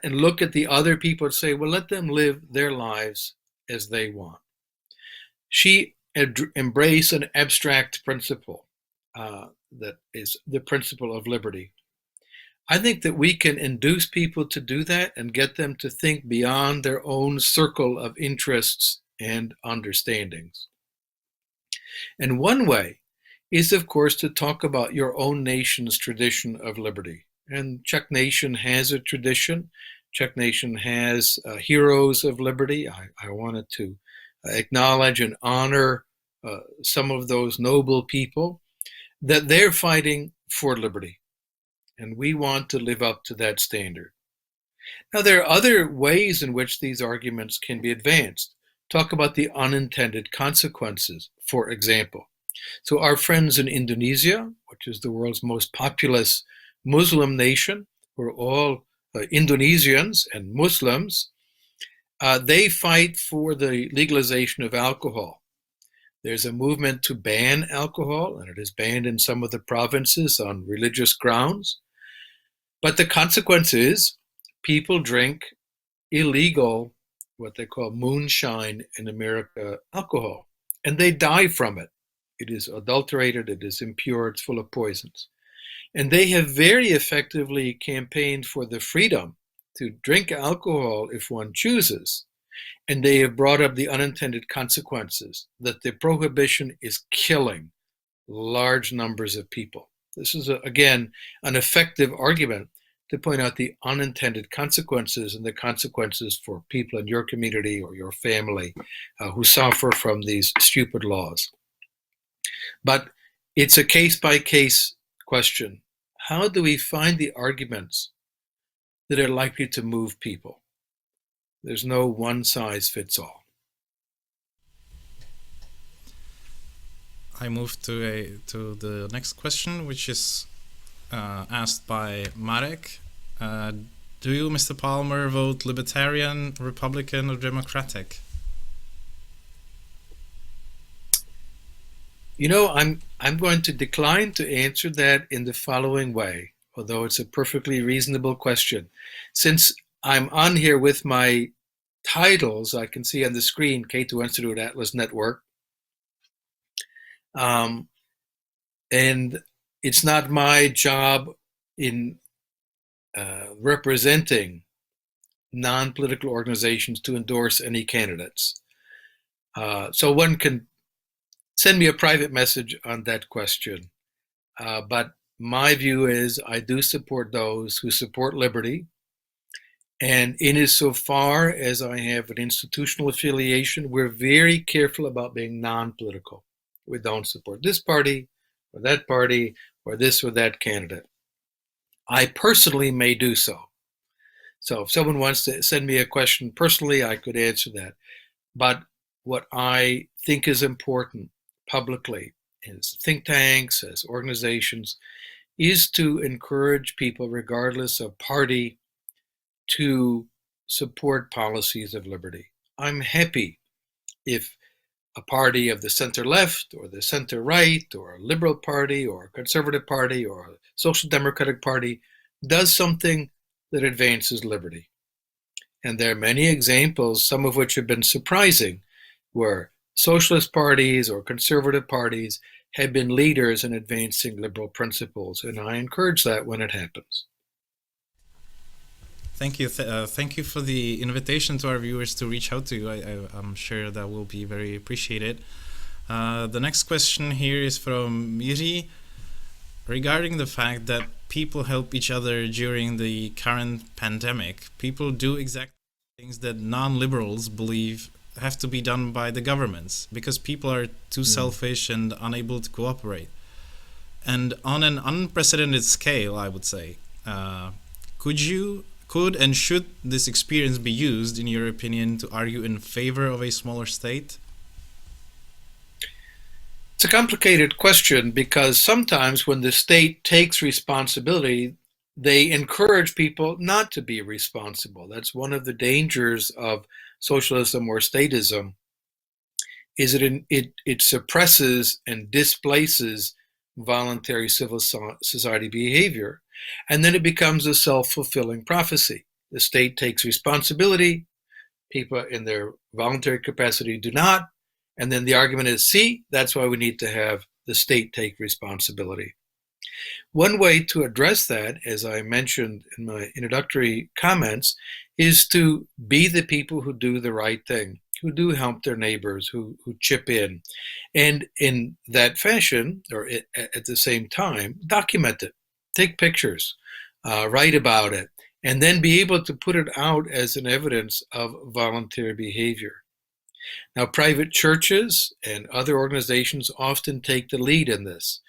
and look at the other people and say, well, let them live their lives as they want. She embraced an abstract principle that is the principle of liberty. I think that we can induce people to do that and get them to think beyond their own circle of interests and understandings. And one way is, of course, to talk about your own nation's tradition of liberty. And Czech nation has a tradition. Czech nation has heroes of liberty. I wanted to acknowledge and honor some of those noble people, that they're fighting for liberty. And we want to live up to that standard. Now, there are other ways in which these arguments can be advanced. Talk about the unintended consequences, for example. So our friends in Indonesia, which is the world's most populous Muslim nation, who are all Indonesians and Muslims, they fight for the legalization of alcohol. There's a movement to ban alcohol, and it is banned in some of the provinces on religious grounds. But the consequence is people drink illegal, what they call moonshine in America, alcohol, and they die from it. It is adulterated, it is impure, it's full of poisons. And they have very effectively campaigned for the freedom to drink alcohol if one chooses. And they have brought up the unintended consequences, that the prohibition is killing large numbers of people. This is, again, an effective argument to point out the unintended consequences and the consequences for people in your community or your family who suffer from these stupid laws. But it's a case-by-case question. How do we find the arguments that are likely to move people? There's no one-size-fits-all. I move to the next question, which is asked by Marek. Do you, Mr. Palmer, vote Libertarian, Republican, or Democratic? You know, I'm going to decline to answer that in the following way, although it's a perfectly reasonable question. Since I'm on here with my titles, I can see on the screen, Cato Institute Atlas Network. And it's not my job in representing non-political organizations to endorse any candidates. So one can send me a private message on that question. But my view is I do support those who support liberty. And insofar as I have an institutional affiliation, we're very careful about being non-political. We don't support this party or that party or this or that candidate. I personally may do so. So if someone wants to send me a question personally, I could answer that. But what I think is important publicly, as think tanks, as organizations, is to encourage people, regardless of party, to support policies of liberty. I'm happy if a party of the center left or the center right or a liberal party or a conservative party or a social democratic party does something that advances liberty. And there are many examples, some of which have been surprising, where socialist parties or conservative parties have been leaders in advancing liberal principles, and I encourage that when it happens. Thank you. Thank you for the invitation to our viewers to reach out to you. I'm sure that will be very appreciated. The next question here is from Miri, regarding the fact that people help each other during the current pandemic. People do exactly things that non-liberals believe have to be done by the governments because people are too selfish and unable to cooperate. And on an unprecedented scale, I would say, could you Could and should this experience be used, in your opinion, to argue in favor of a smaller state? It's a complicated question because sometimes when the state takes responsibility, they encourage people not to be responsible. That's one of the dangers of socialism or statism, is it suppresses and displaces voluntary civil society behavior, and then it becomes a self-fulfilling prophecy. The state takes responsibility, people in their voluntary capacity do not, and then the argument is, see, that's why we need to have the state take responsibility. One way to address that, as I mentioned in my introductory comments, is to be the people who do the right thing, who do help their neighbors, who chip in. And in that fashion, or at the same time, document it, take pictures, write about it, and then be able to put it out as an evidence of voluntary behavior. Now, private churches and other organizations often take the lead in this.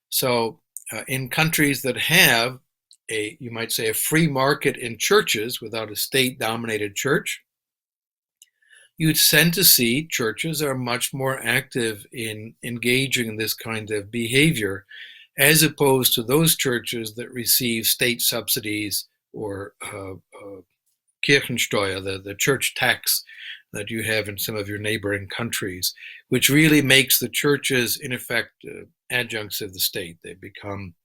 So in countries that have you might say, a free market in churches without a state-dominated church, you tend to see churches are much more active in engaging in this kind of behavior, as opposed to those churches that receive state subsidies or Kirchensteuer, the church tax that you have in some of your neighboring countries, which really makes the churches, in effect, adjuncts of the state. They become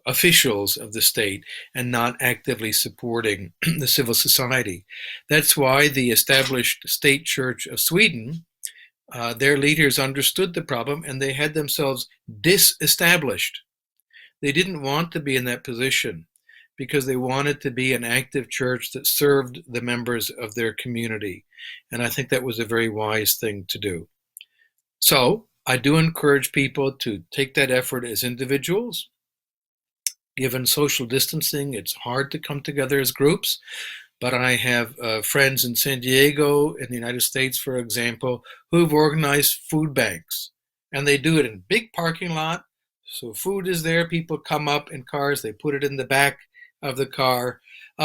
officials of the state and not actively supporting the civil society. That's why the established state church of Sweden, their leaders understood the problem and they had themselves disestablished. They didn't want to be in that position because they wanted to be an active church that served the members of their community. And I think that was a very wise thing to do. So I do encourage people to take that effort as individuals. Given social distancing, it's hard to come together as groups, but I have friends in San Diego, in the United States, for example, who've organized food banks, and they do it in big parking lot. So food is there, people come up in cars, they put it in the back of the car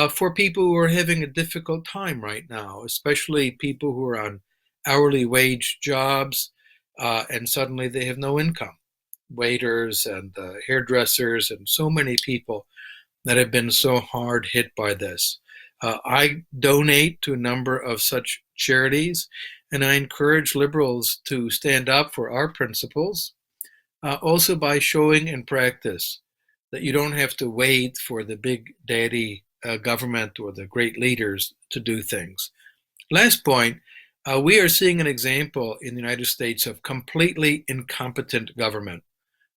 for people who are having a difficult time right now, especially people who are on hourly wage jobs and suddenly they have no income. Waiters and hairdressers and so many people that have been so hard hit by this. I donate to a number of such charities, and I encourage liberals to stand up for our principles, also by showing in practice that you don't have to wait for the big daddy government or the great leaders to do things. Last point, we are seeing an example in the United States of completely incompetent government.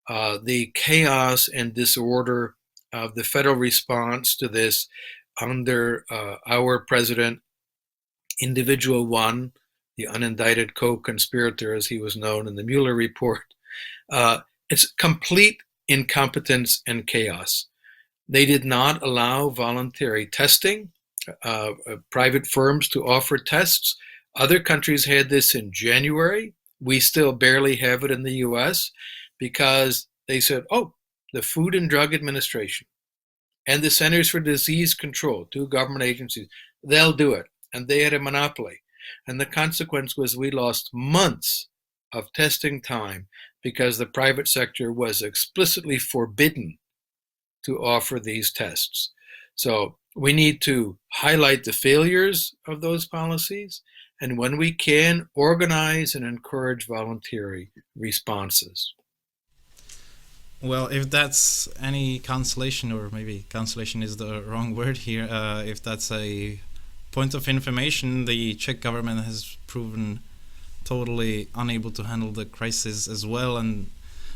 The chaos and disorder of the federal response to this under our president, Individual One, the unindicted co-conspirator, as he was known in the Mueller report. It's complete incompetence and chaos. They did not allow voluntary testing, private firms to offer tests. Other countries had this in January. We still barely have it in the US because they said, oh, the Food and Drug Administration and the Centers for Disease Control, two government agencies, they'll do it. And they had a monopoly. And the consequence was we lost months of testing time because the private sector was explicitly forbidden to offer these tests. So we need to highlight the failures of those policies, and when we can, organize and encourage voluntary responses. Well, if that's any consolation, or maybe consolation is the wrong word here, if that's a point of information, the Czech government has proven totally unable to handle the crisis as well, and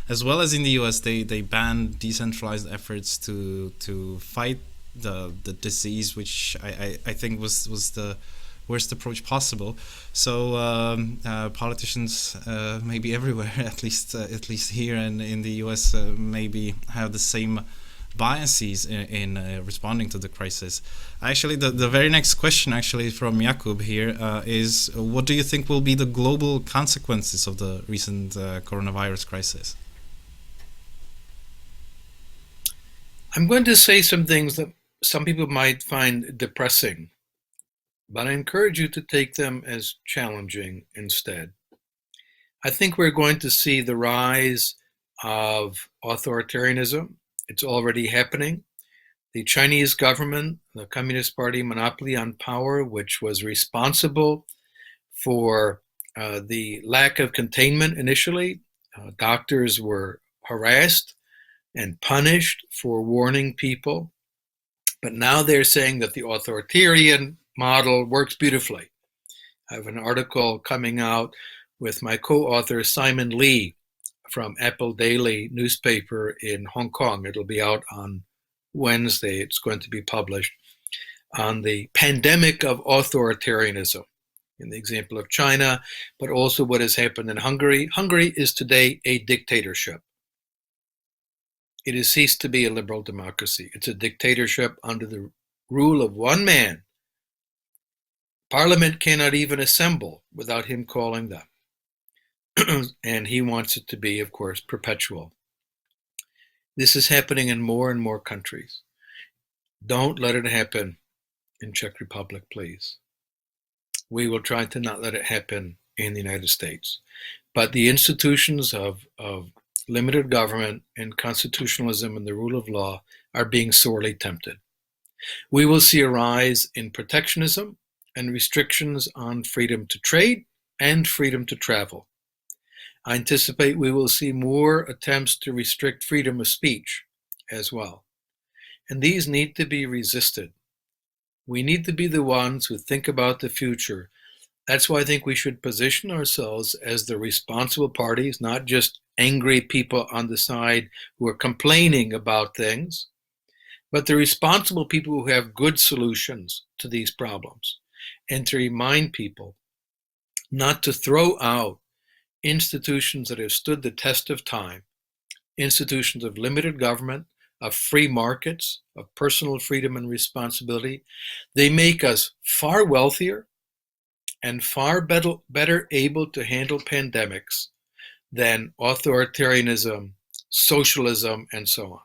as well as in the US, they banned decentralized efforts to fight the disease, which I think was the worst approach possible. So politicians maybe everywhere, at least here and in the US, maybe have the same biases in responding to the crisis. Actually, the very next question, actually from Jakub here, is what do you think will be the global consequences of the recent coronavirus crisis? I'm going to say some things that some people might find depressing, but I encourage you to take them as challenging instead. I think we're going to see the rise of authoritarianism. It's already happening. The Chinese government, the Communist Party monopoly on power, which was responsible for the lack of containment initially. Doctors were harassed and punished for warning people. But now they're saying that the authoritarian model works beautifully. I have an article coming out with my co-author Simon Lee from Apple Daily newspaper in Hong Kong. It'll be out on Wednesday. It's going to be published on the pandemic of authoritarianism in the example of China, but also what has happened in Hungary. Hungary is today a dictatorship. It has ceased to be a liberal democracy. It's a dictatorship under the rule of one man. Parliament cannot even assemble without him calling them. And he wants it to be, of course, perpetual. This is happening in more and more countries. Don't let it happen in Czech Republic, please. We will try to not let it happen in the United States. But the institutions of limited government and constitutionalism and the rule of law are being sorely tempted. We will see a rise in protectionism and restrictions on freedom to trade and freedom to travel. I anticipate we will see more attempts to restrict freedom of speech as well. And these need to be resisted. We need to be the ones who think about the future. That's why I think we should position ourselves as the responsible parties, not just angry people on the side who are complaining about things, but the responsible people who have good solutions to these problems, and to remind people not to throw out institutions that have stood the test of time, institutions of limited government, of free markets, of personal freedom and responsibility. They make us far wealthier and far better able to handle pandemics than authoritarianism, socialism, and so on.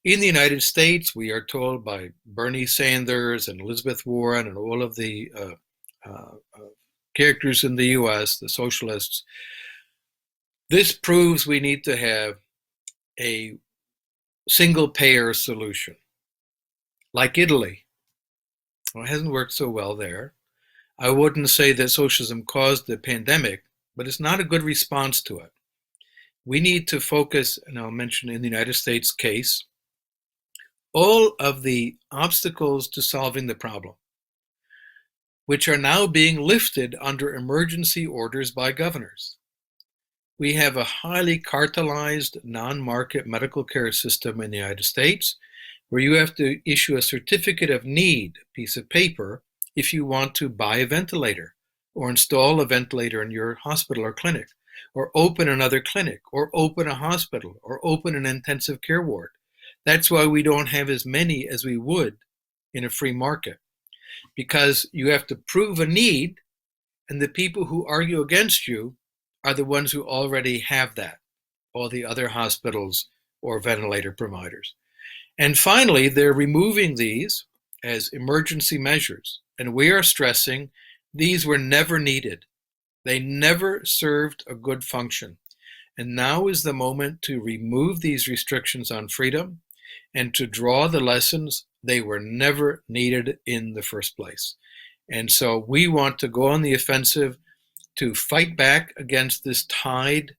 In the United States, we are told by Bernie Sanders and Elizabeth Warren and all of the characters in the US, the socialists, this proves we need to have a single-payer solution, like Italy. Well, it hasn't worked so well there. I wouldn't say that socialism caused the pandemic, but it's not a good response to it. We need to focus, and I'll mention in the United States case, all of the obstacles to solving the problem, which are now being lifted under emergency orders by governors. We have a highly cartelized non-market medical care system in the United States where you have to issue a certificate of need, piece of paper, if you want to buy a ventilator or install a ventilator in your hospital or clinic, or open another clinic, or open a hospital, or open an intensive care ward. That's why we don't have as many as we would in a free market, because you have to prove a need, and the people who argue against you are the ones who already have that, all the other hospitals or ventilator providers. And finally, they're removing these as emergency measures. And we are stressing these were never needed. They never served a good function. And now is the moment to remove these restrictions on freedom and to draw the lessons. They were never needed in the first place. And so we want to go on the offensive to fight back against this tide,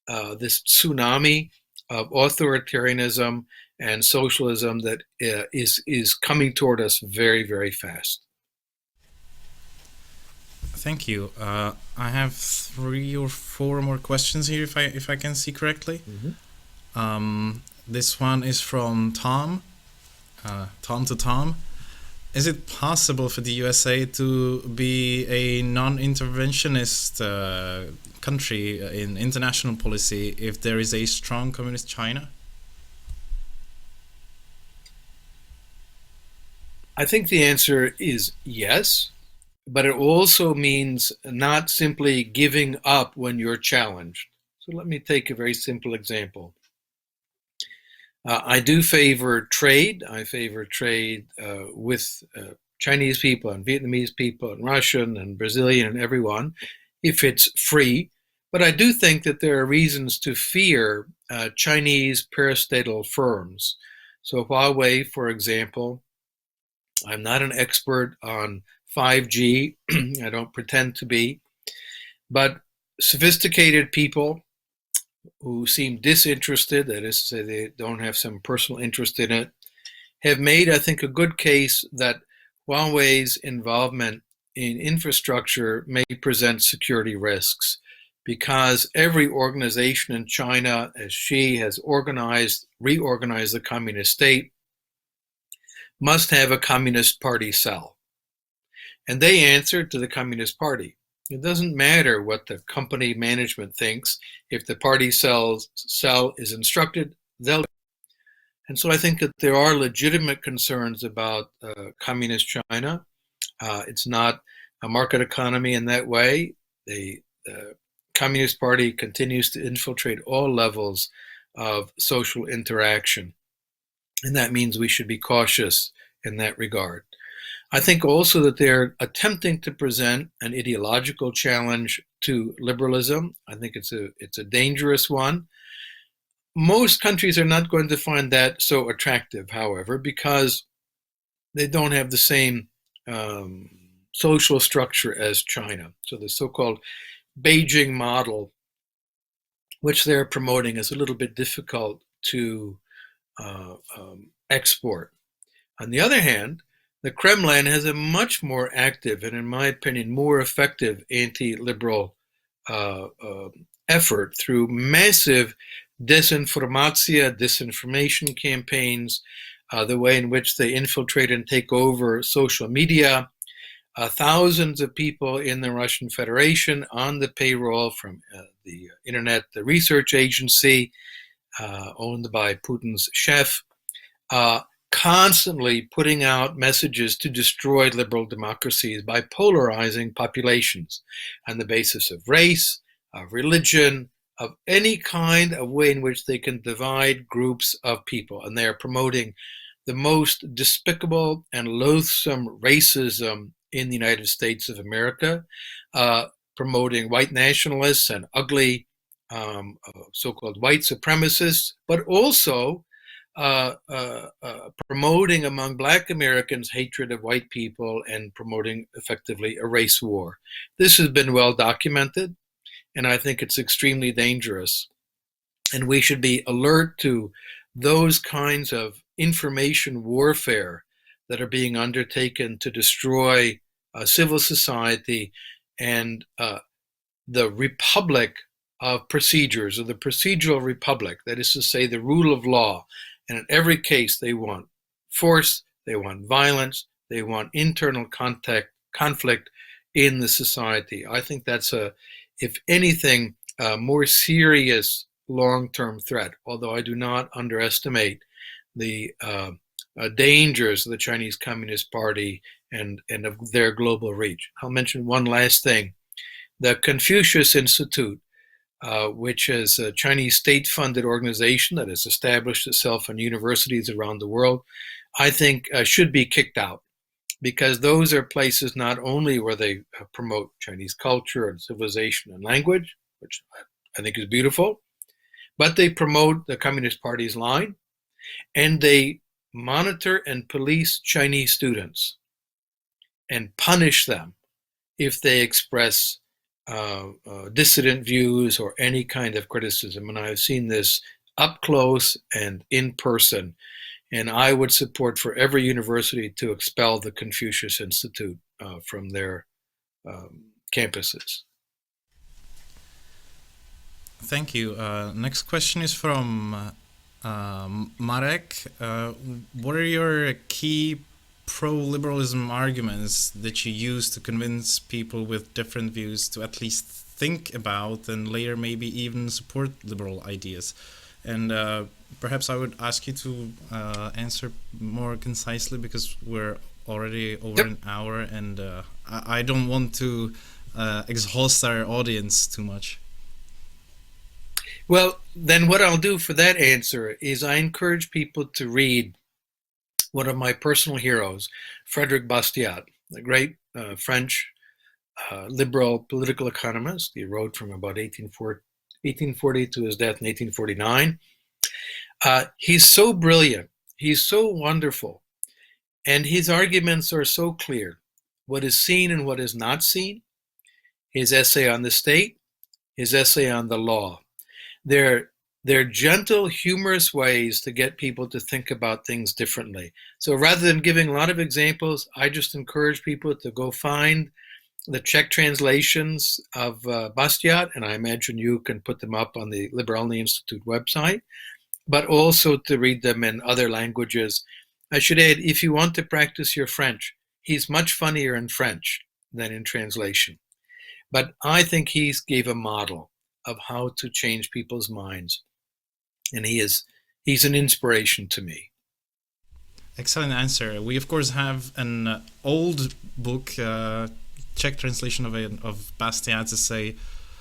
this tsunami of authoritarianism and socialism that is coming toward us very, very fast. Thank you. I have 3 or 4 more questions here, if I can see correctly. Mm-hmm. This one is from Tom. Tom to Tom. Is it possible for the USA to be a non-interventionist country in international policy if there is a strong communist China? I think the answer is yes, but it also means not simply giving up when you're challenged. So let me take a very simple example. I do favor trade. I favor trade with Chinese people and Vietnamese people and Russian and Brazilian and everyone if it's free. But I do think that there are reasons to fear Chinese parastatal firms. So Huawei, for example, I'm not an expert on 5G. I don't pretend to be. But sophisticated people who seem disinterested, that is to say they don't have some personal interest in it, have made, I think, a good case that Huawei's involvement in infrastructure may present security risks because every organization in China, as Xi has reorganized the communist state, must have a Communist Party cell. And they answer to the Communist Party. It doesn't matter what the company management thinks. If the party cell is instructed, they'll. And so I think that there are legitimate concerns about communist China. It's not a market economy in that way. The Communist Party continues to infiltrate all levels of social interaction. And that means we should be cautious in that regard. I think also that they're attempting to present an ideological challenge to liberalism. I think it's a dangerous one. Most countries are not going to find that so attractive, however, because they don't have the same social structure as China. So the so-called Beijing model, which they're promoting, is a little bit difficult to export. On the other hand, the Kremlin has a much more active and, in my opinion, more effective anti-liberal effort through massive disinformation campaigns, the way in which they infiltrate and take over social media. Thousands of people in the Russian Federation on the payroll from the Internet, the research agency owned by Putin's chef, constantly putting out messages to destroy liberal democracies by polarizing populations on the basis of race, of religion, of any kind of way in which they can divide groups of people. And they are promoting the most despicable and loathsome racism in the United States of America, promoting white nationalists and ugly so-called white supremacists, but also promoting among Black Americans hatred of white people and promoting effectively a race war. This has been well documented, and I think it's extremely dangerous. And we should be alert to those kinds of information warfare that are being undertaken to destroy civil society and the republic of procedures, or the procedural republic, that is to say, the rule of law. And in every case, they want force, they want violence, they want internal conflict in the society. I think that's if anything, a more serious long-term threat, although I do not underestimate the dangers of the Chinese Communist Party and of their global reach. I'll mention one last thing. The Confucius Institute, which is a Chinese state-funded organization that has established itself in universities around the world, I think should be kicked out, because those are places not only where they promote Chinese culture and civilization and language, which I think is beautiful, but they promote the Communist Party's line, and they monitor and police Chinese students and punish them if they express dissident views or any kind of criticism. And I've seen this up close and in person. And I would support for every university to expel the Confucius Institute from their campuses. Thank you. Next question is from Marek. What are your key pro-liberalism arguments that you use to convince people with different views to at least think about and later maybe even support liberal ideas? And perhaps I would ask you to answer more concisely, because we're already over an hour, and I don't want to exhaust our audience too much. Well, then what I'll do for that answer is I encourage people to read one of my personal heroes, Frédéric Bastiat, a great French liberal political economist. He wrote from about 1840 to his death in 1849. He's so brilliant. He's so wonderful. And his arguments are so clear. What is seen and what is not seen. His essay on the state, his essay on the law. They're gentle, humorous ways to get people to think about things differently. So rather than giving a lot of examples, I just encourage people to go find the Czech translations of Bastiat, and I imagine you can put them up on the Liberálního Institute website, but also to read them in other languages. I should add, if you want to practice your French, he's much funnier in French than in translation. But I think he gave a model of how to change people's minds. And he's an inspiration to me. Excellent answer. We, of course, have an old book, Czech translation of Bastiat's essay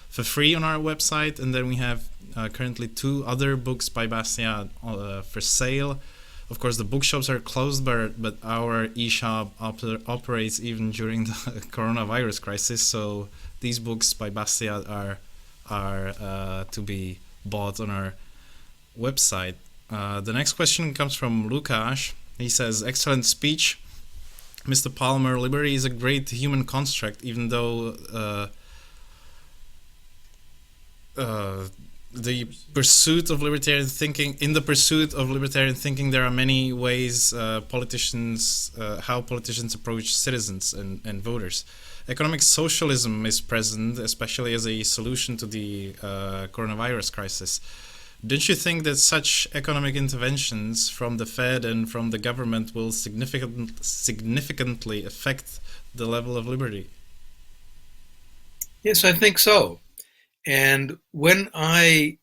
for free on our website. And then we have currently 2 other books by Bastiat for sale. Of course, the bookshops are closed, but our e-shop operates even during the coronavirus crisis. So these books by Bastiat are to be bought on our website. The next question comes from Lukáš. He says, excellent speech, Mr. Palmer. Liberty is a great human construct, even though the pursuit of libertarian thinking, there are many ways how politicians approach citizens and voters. Economic socialism is present, especially as a solution to the coronavirus crisis. Don't you think that such economic interventions from the Fed and from the government will significantly affect the level of liberty? Yes, I think so. And when I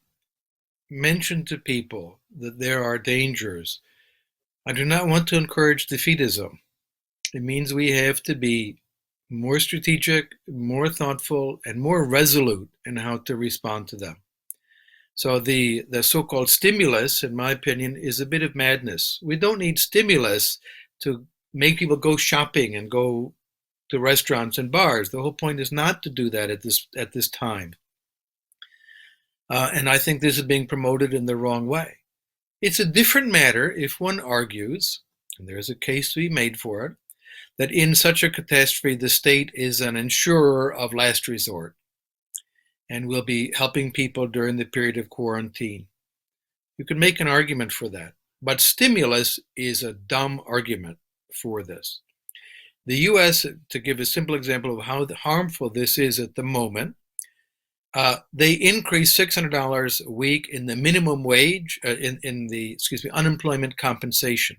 mention to people that there are dangers, I do not want to encourage defeatism. It means we have to be more strategic, more thoughtful, and more resolute in how to respond to them. So the so-called stimulus, in my opinion, is a bit of madness. We don't need stimulus to make people go shopping and go to restaurants and bars. The whole point is not to do that at this time. And I think this is being promoted in the wrong way. It's a different matter if one argues, and there's a case to be made for it, that in such a catastrophe, the state is an insurer of last resort and will be helping people during the period of quarantine. You can make an argument for that, but stimulus is a dumb argument for this. The US, to give a simple example of how harmful this is at the moment, they increased $600 a week in the minimum wage, unemployment compensation.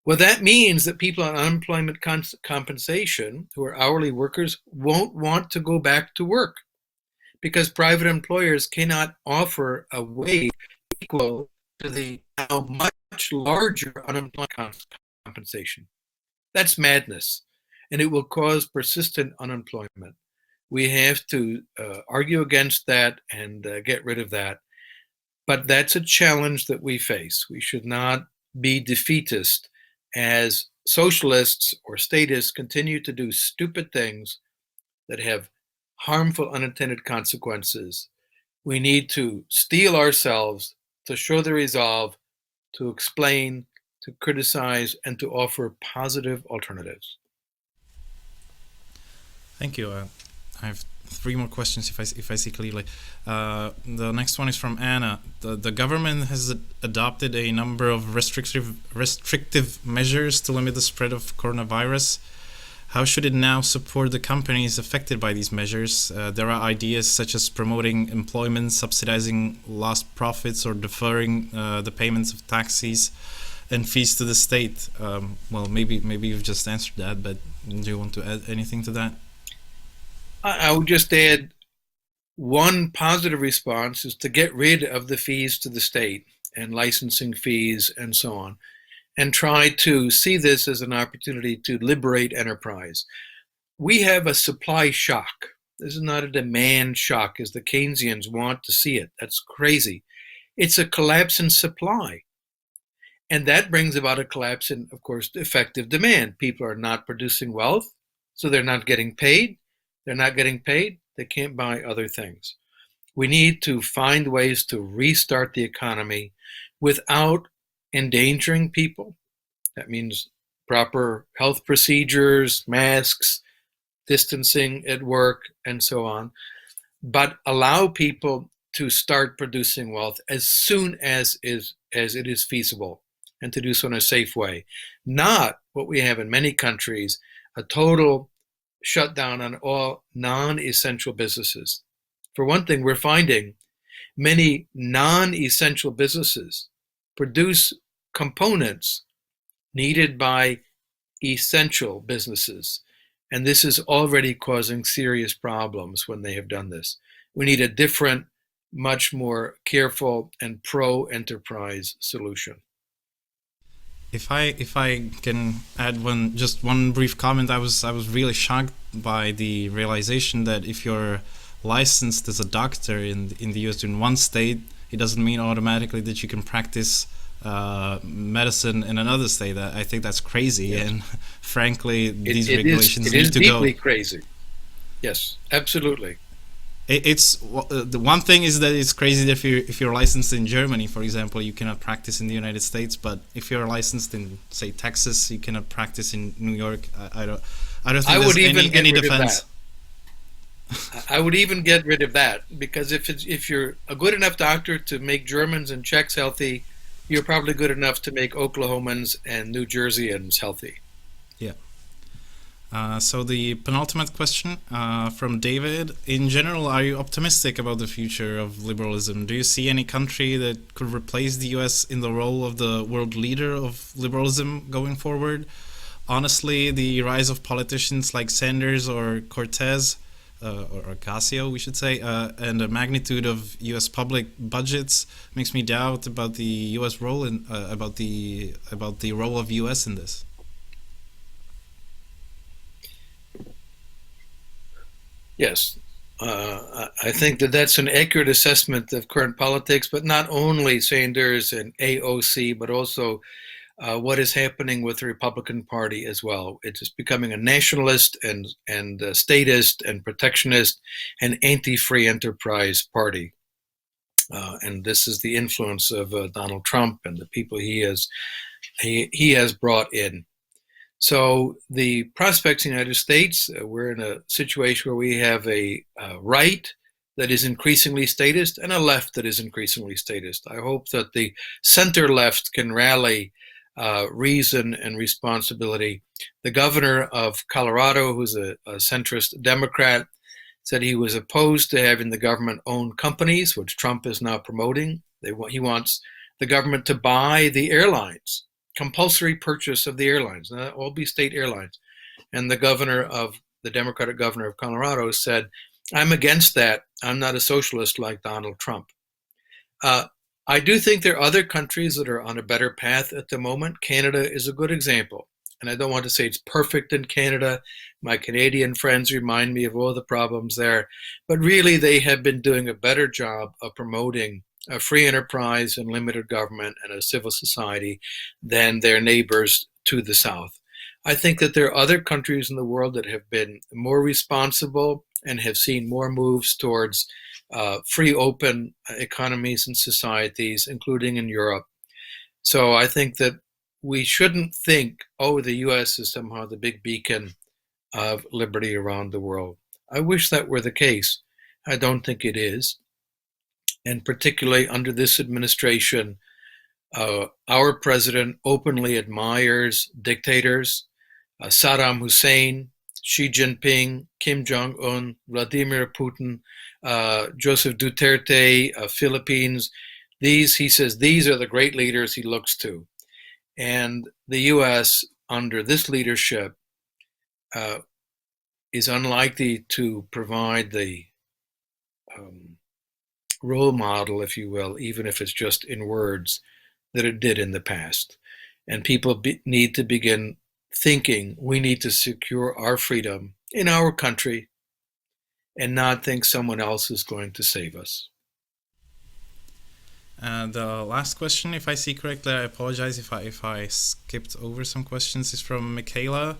Well, that means that people on unemployment compensation, who are hourly workers, won't want to go back to work because private employers cannot offer a wage equal to the now much larger unemployment compensation. That's madness, and it will cause persistent unemployment. We have to argue against that and get rid of that. But that's a challenge that we face. We should not be defeatist as socialists or statists continue to do stupid things that have harmful unintended consequences. We need to steel ourselves to show the resolve, to explain, to criticize, and to offer positive alternatives. Thank you. I have 3 more questions if I see clearly. The next one is from Anna. The government has adopted a number of restrictive measures to limit the spread of coronavirus. How should it now support the companies affected by these measures? There are ideas such as promoting employment, subsidizing lost profits, or deferring the payments of taxes and fees to the state. Well, maybe you've just answered that, but do you want to add anything to that? I would just add one positive response is to get rid of the fees to the state and licensing fees and so on, and try to see this as an opportunity to liberate enterprise. We have a supply shock This is not a demand shock as the Keynesians want to see it. That's crazy. It's a collapse in supply. And that brings about a collapse in, of course, effective demand. People are not producing wealth, so they're not getting paid. They're not getting paid, they can't buy other things. We need to find ways to restart the economy without endangering people. That means proper health procedures, masks, distancing at work, and so on, but allow people to start producing wealth as soon as it is feasible, and to do so in a safe way. Not what we have in many countries, a total shutdown on all non-essential businesses. For one thing, we're finding many non-essential businesses produce components needed by essential businesses. And this is already causing serious problems when they have done this. We need a different, much more careful and pro-enterprise solution. If I can add one brief comment, I was really shocked by the realization that if you're licensed as a doctor in the US in one state, it doesn't mean automatically that you can practice medicine in another state. I think that's crazy, yes. And frankly, these regulations need to go. It is deeply crazy. Yes, absolutely. It's the one thing is that it's crazy that if you're licensed in Germany, for example, you cannot practice in the United States. But if you're licensed in, say, Texas, you cannot practice in New York. I don't think there's any defense. I would even get rid of that, because if you're a good enough doctor to make Germans and Czechs healthy, you're probably good enough to make Oklahomans and New Jerseyans healthy. Yeah. So the penultimate question from David. In general, are you optimistic about the future of liberalism? Do you see any country that could replace the US in the role of the world leader of liberalism going forward? Honestly, the rise of politicians like Sanders or Cortez, or Ocasio, we should say, and the magnitude of U.S. public budgets makes me doubt about the U.S. role in about the role of U.S. in this. Yes, I think that's an accurate assessment of current politics, but not only Sanders and AOC, but also what is happening with the Republican Party as well. It is becoming a nationalist and statist and protectionist and anti-free enterprise party. And this is the influence of Donald Trump and the people he has brought in. So the prospects in the United States, we're in a situation where we have a right that is increasingly statist and a left that is increasingly statist. I hope that the center left can rally reason and responsibility. The governor of Colorado, who's a centrist Democrat, said he was opposed to having the government own companies, which Trump is now promoting. He wants the government to buy the airlines, compulsory purchase of the airlines, not all be state airlines. And the Democratic governor of Colorado said, I'm against that. I'm not a socialist like Donald Trump. I do think there are other countries that are on a better path at the moment. Canada is a good example. And I don't want to say it's perfect in Canada. My Canadian friends remind me of all the problems there. But really, they have been doing a better job of promoting a free enterprise and limited government and a civil society than their neighbors to the south. I think that there are other countries in the world that have been more responsible and have seen more moves towards free, open economies and societies, including in Europe. So I think that we shouldn't think, oh, the US is somehow the big beacon of liberty around the world. I wish that were the case. I don't think it is. And particularly under this administration, our president openly admires dictators, Saddam Hussein, Xi Jinping, Kim Jong-un, Vladimir Putin, Joseph Duterte, Philippines. He says, these are the great leaders he looks to. And the U.S. under this leadership is unlikely to provide the role model, if you will, even if it's just in words, that it did in the past. And people need to begin thinking we need to secure our freedom in our country and not think someone else is going to save us. And the last question, if I see correctly, I apologize if I skipped over some questions, is from Michaela.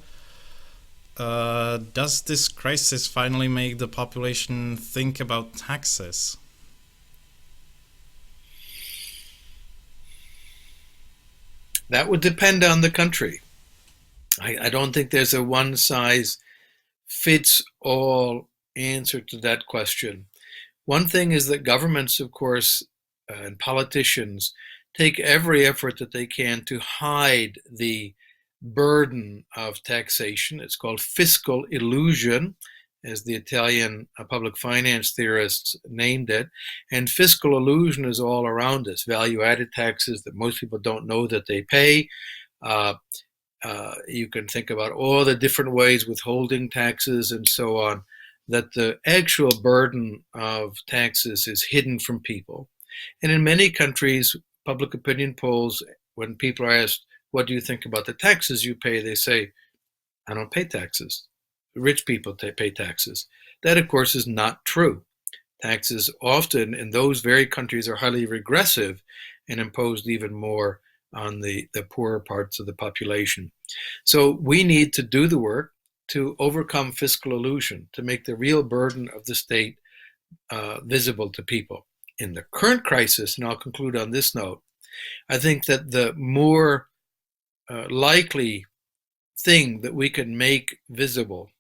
Does this crisis finally make the population think about taxes? That would depend on the country. I don't think there's a one-size-fits-all answer to that question. One thing is that governments, of course, and politicians take every effort that they can to hide the burden of taxation. It's called fiscal illusion, as the Italian public finance theorists named it. And fiscal illusion is all around us. Value-added taxes that most people don't know that they pay. You can think about all the different ways, withholding taxes and so on, that the actual burden of taxes is hidden from people. And in many countries, public opinion polls, when people are asked, what do you think about the taxes you pay? They say, I don't pay taxes. Rich people pay taxes. That, of course, is not true. Taxes often in those very countries are highly regressive and imposed even more on the poorer parts of the population. So we need to do the work to overcome fiscal illusion, to make the real burden of the state visible to people. In the current crisis, and I'll conclude on this note, I think that the more likely thing that we can make visible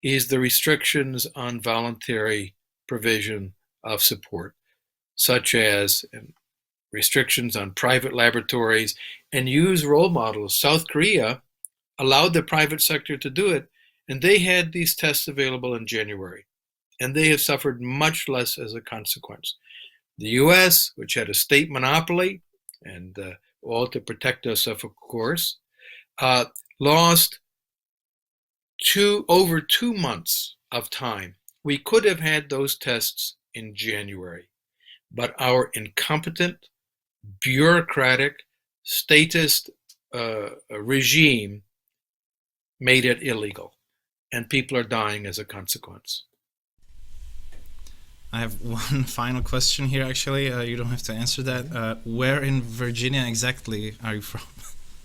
is the restrictions on voluntary provision of support, such as restrictions on private laboratories, and use role models. South Korea allowed the private sector to do it, and they had these tests available in January, and they have suffered much less as a consequence. The US, which had a state monopoly, and all to protect us, of course, lost over 2 months of time. We could have had those tests in January, but our incompetent, bureaucratic, statist regime made it illegal, and people are dying as a consequence. I have one final question here, actually. You don't have to answer that. Where in Virginia exactly are you from?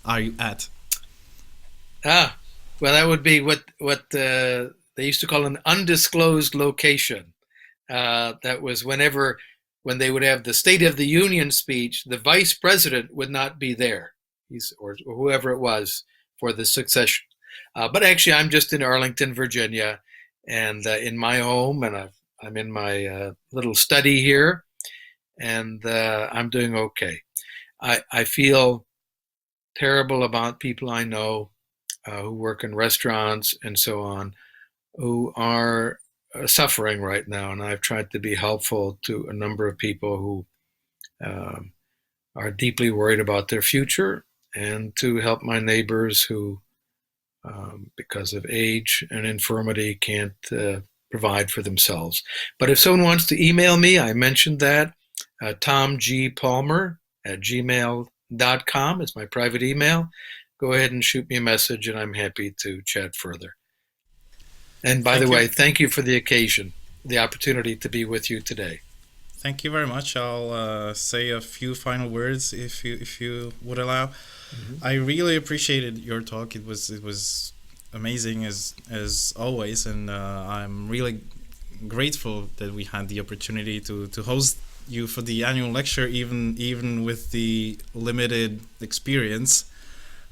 Are you at? Well, that would be what they used to call an undisclosed location. That was when they would have the State of the Union speech, the vice president would not be there, or whoever it was, for the succession. But actually, I'm just in Arlington, Virginia, and in my home, and I'm in my little study here, and I'm doing okay. I feel terrible about people I know who work in restaurants and so on, who are suffering right now. And I've tried to be helpful to a number of people who are deeply worried about their future, and to help my neighbors who, because of age and infirmity, can't provide for themselves. But if someone wants to email me, I mentioned that, Tom G. Palmer at gmail.com is my private email. Go ahead and shoot me a message, and I'm happy to chat further. And by the way, thank you for the occasion, the opportunity to be with you today. Thank you very much. I'll say a few final words, if you would allow. Mm-hmm. I really appreciated your talk. It was amazing as always, and I'm really grateful that we had the opportunity to host you for the annual lecture, even with the limited experience.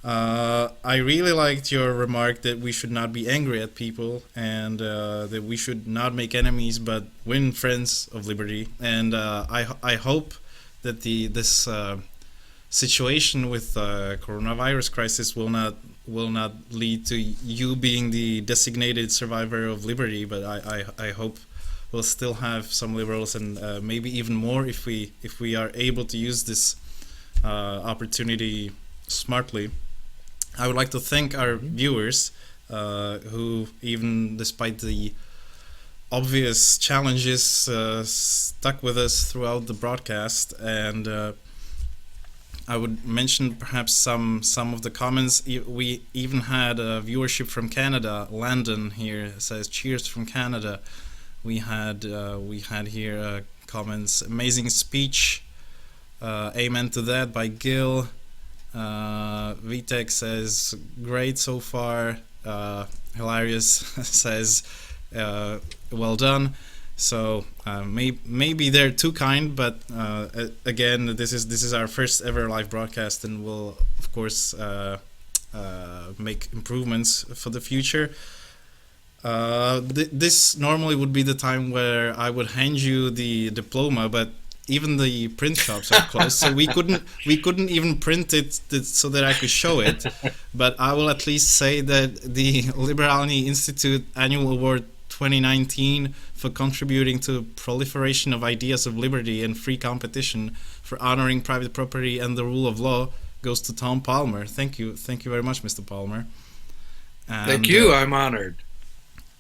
I really liked your remark that we should not be angry at people, and that we should not make enemies but win friends of liberty. And I hope that this situation with coronavirus crisis will not lead to you being the designated survivor of liberty, but I hope we'll still have some liberals, and maybe even more if we are able to use this opportunity smartly. I would like to thank our viewers who, even despite the obvious challenges, stuck with us throughout the broadcast. And I would mention perhaps some of the comments. We even had a viewership from Canada. Landon here says, cheers from Canada. We had here comments. Amazing speech. Amen to that by Gil. Vitek says great so far. Hilarious says well done. So maybe they're too kind, but again, this is our first ever live broadcast, and we'll of course make improvements for the future. This normally would be the time where I would hand you the diploma, but even the print shops are closed, so we couldn't even print it so that I could show it. But I will at least say that the Liberálního Institute Annual Award 2019 for contributing to proliferation of ideas of liberty and free competition, for honoring private property and the rule of law, goes to Tom Palmer. Thank you very much, Mr. Palmer. And, thank you. I'm honored.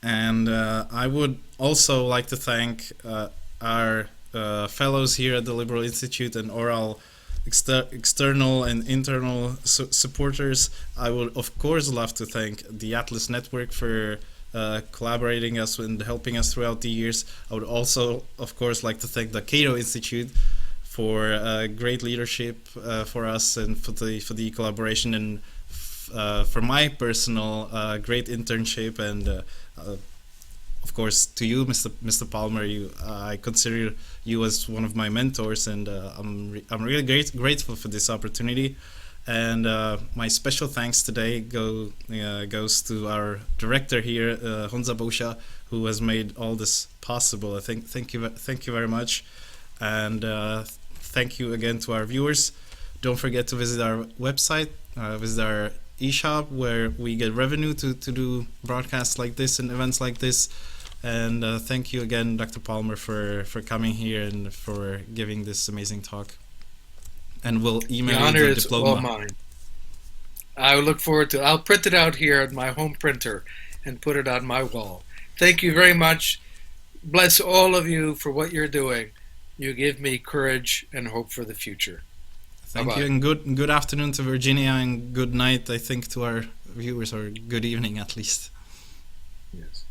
And I would also like to thank our fellows here at the Liberal Institute and all external and internal supporters. I would of course love to thank the Atlas Network for collaborating us and helping us throughout the years. I would also of course like to thank the Cato Institute for great leadership for us and for the collaboration, and for my personal great internship, and of course, to you, Mr. Palmer, I consider you as one of my mentors, and I'm really grateful for this opportunity. And my special thanks today goes to our director here, Honza Boucha, who has made all this possible. I think thank you very much, and thank you again to our viewers. Don't forget to visit our website, visit our eShop, where we get revenue to do broadcasts like this and events like this. And thank you again, Dr. Palmer, for coming here and for giving this amazing talk. And we'll email you the diploma. All mine. I look forward to it. I'll print it out here at my home printer and put it on my wall. Thank you very much. Bless all of you for what you're doing. You give me courage and hope for the future. Thank Bye-bye. you, and good afternoon to Virginia, and good night, I think, to our viewers, or good evening at least. Yes.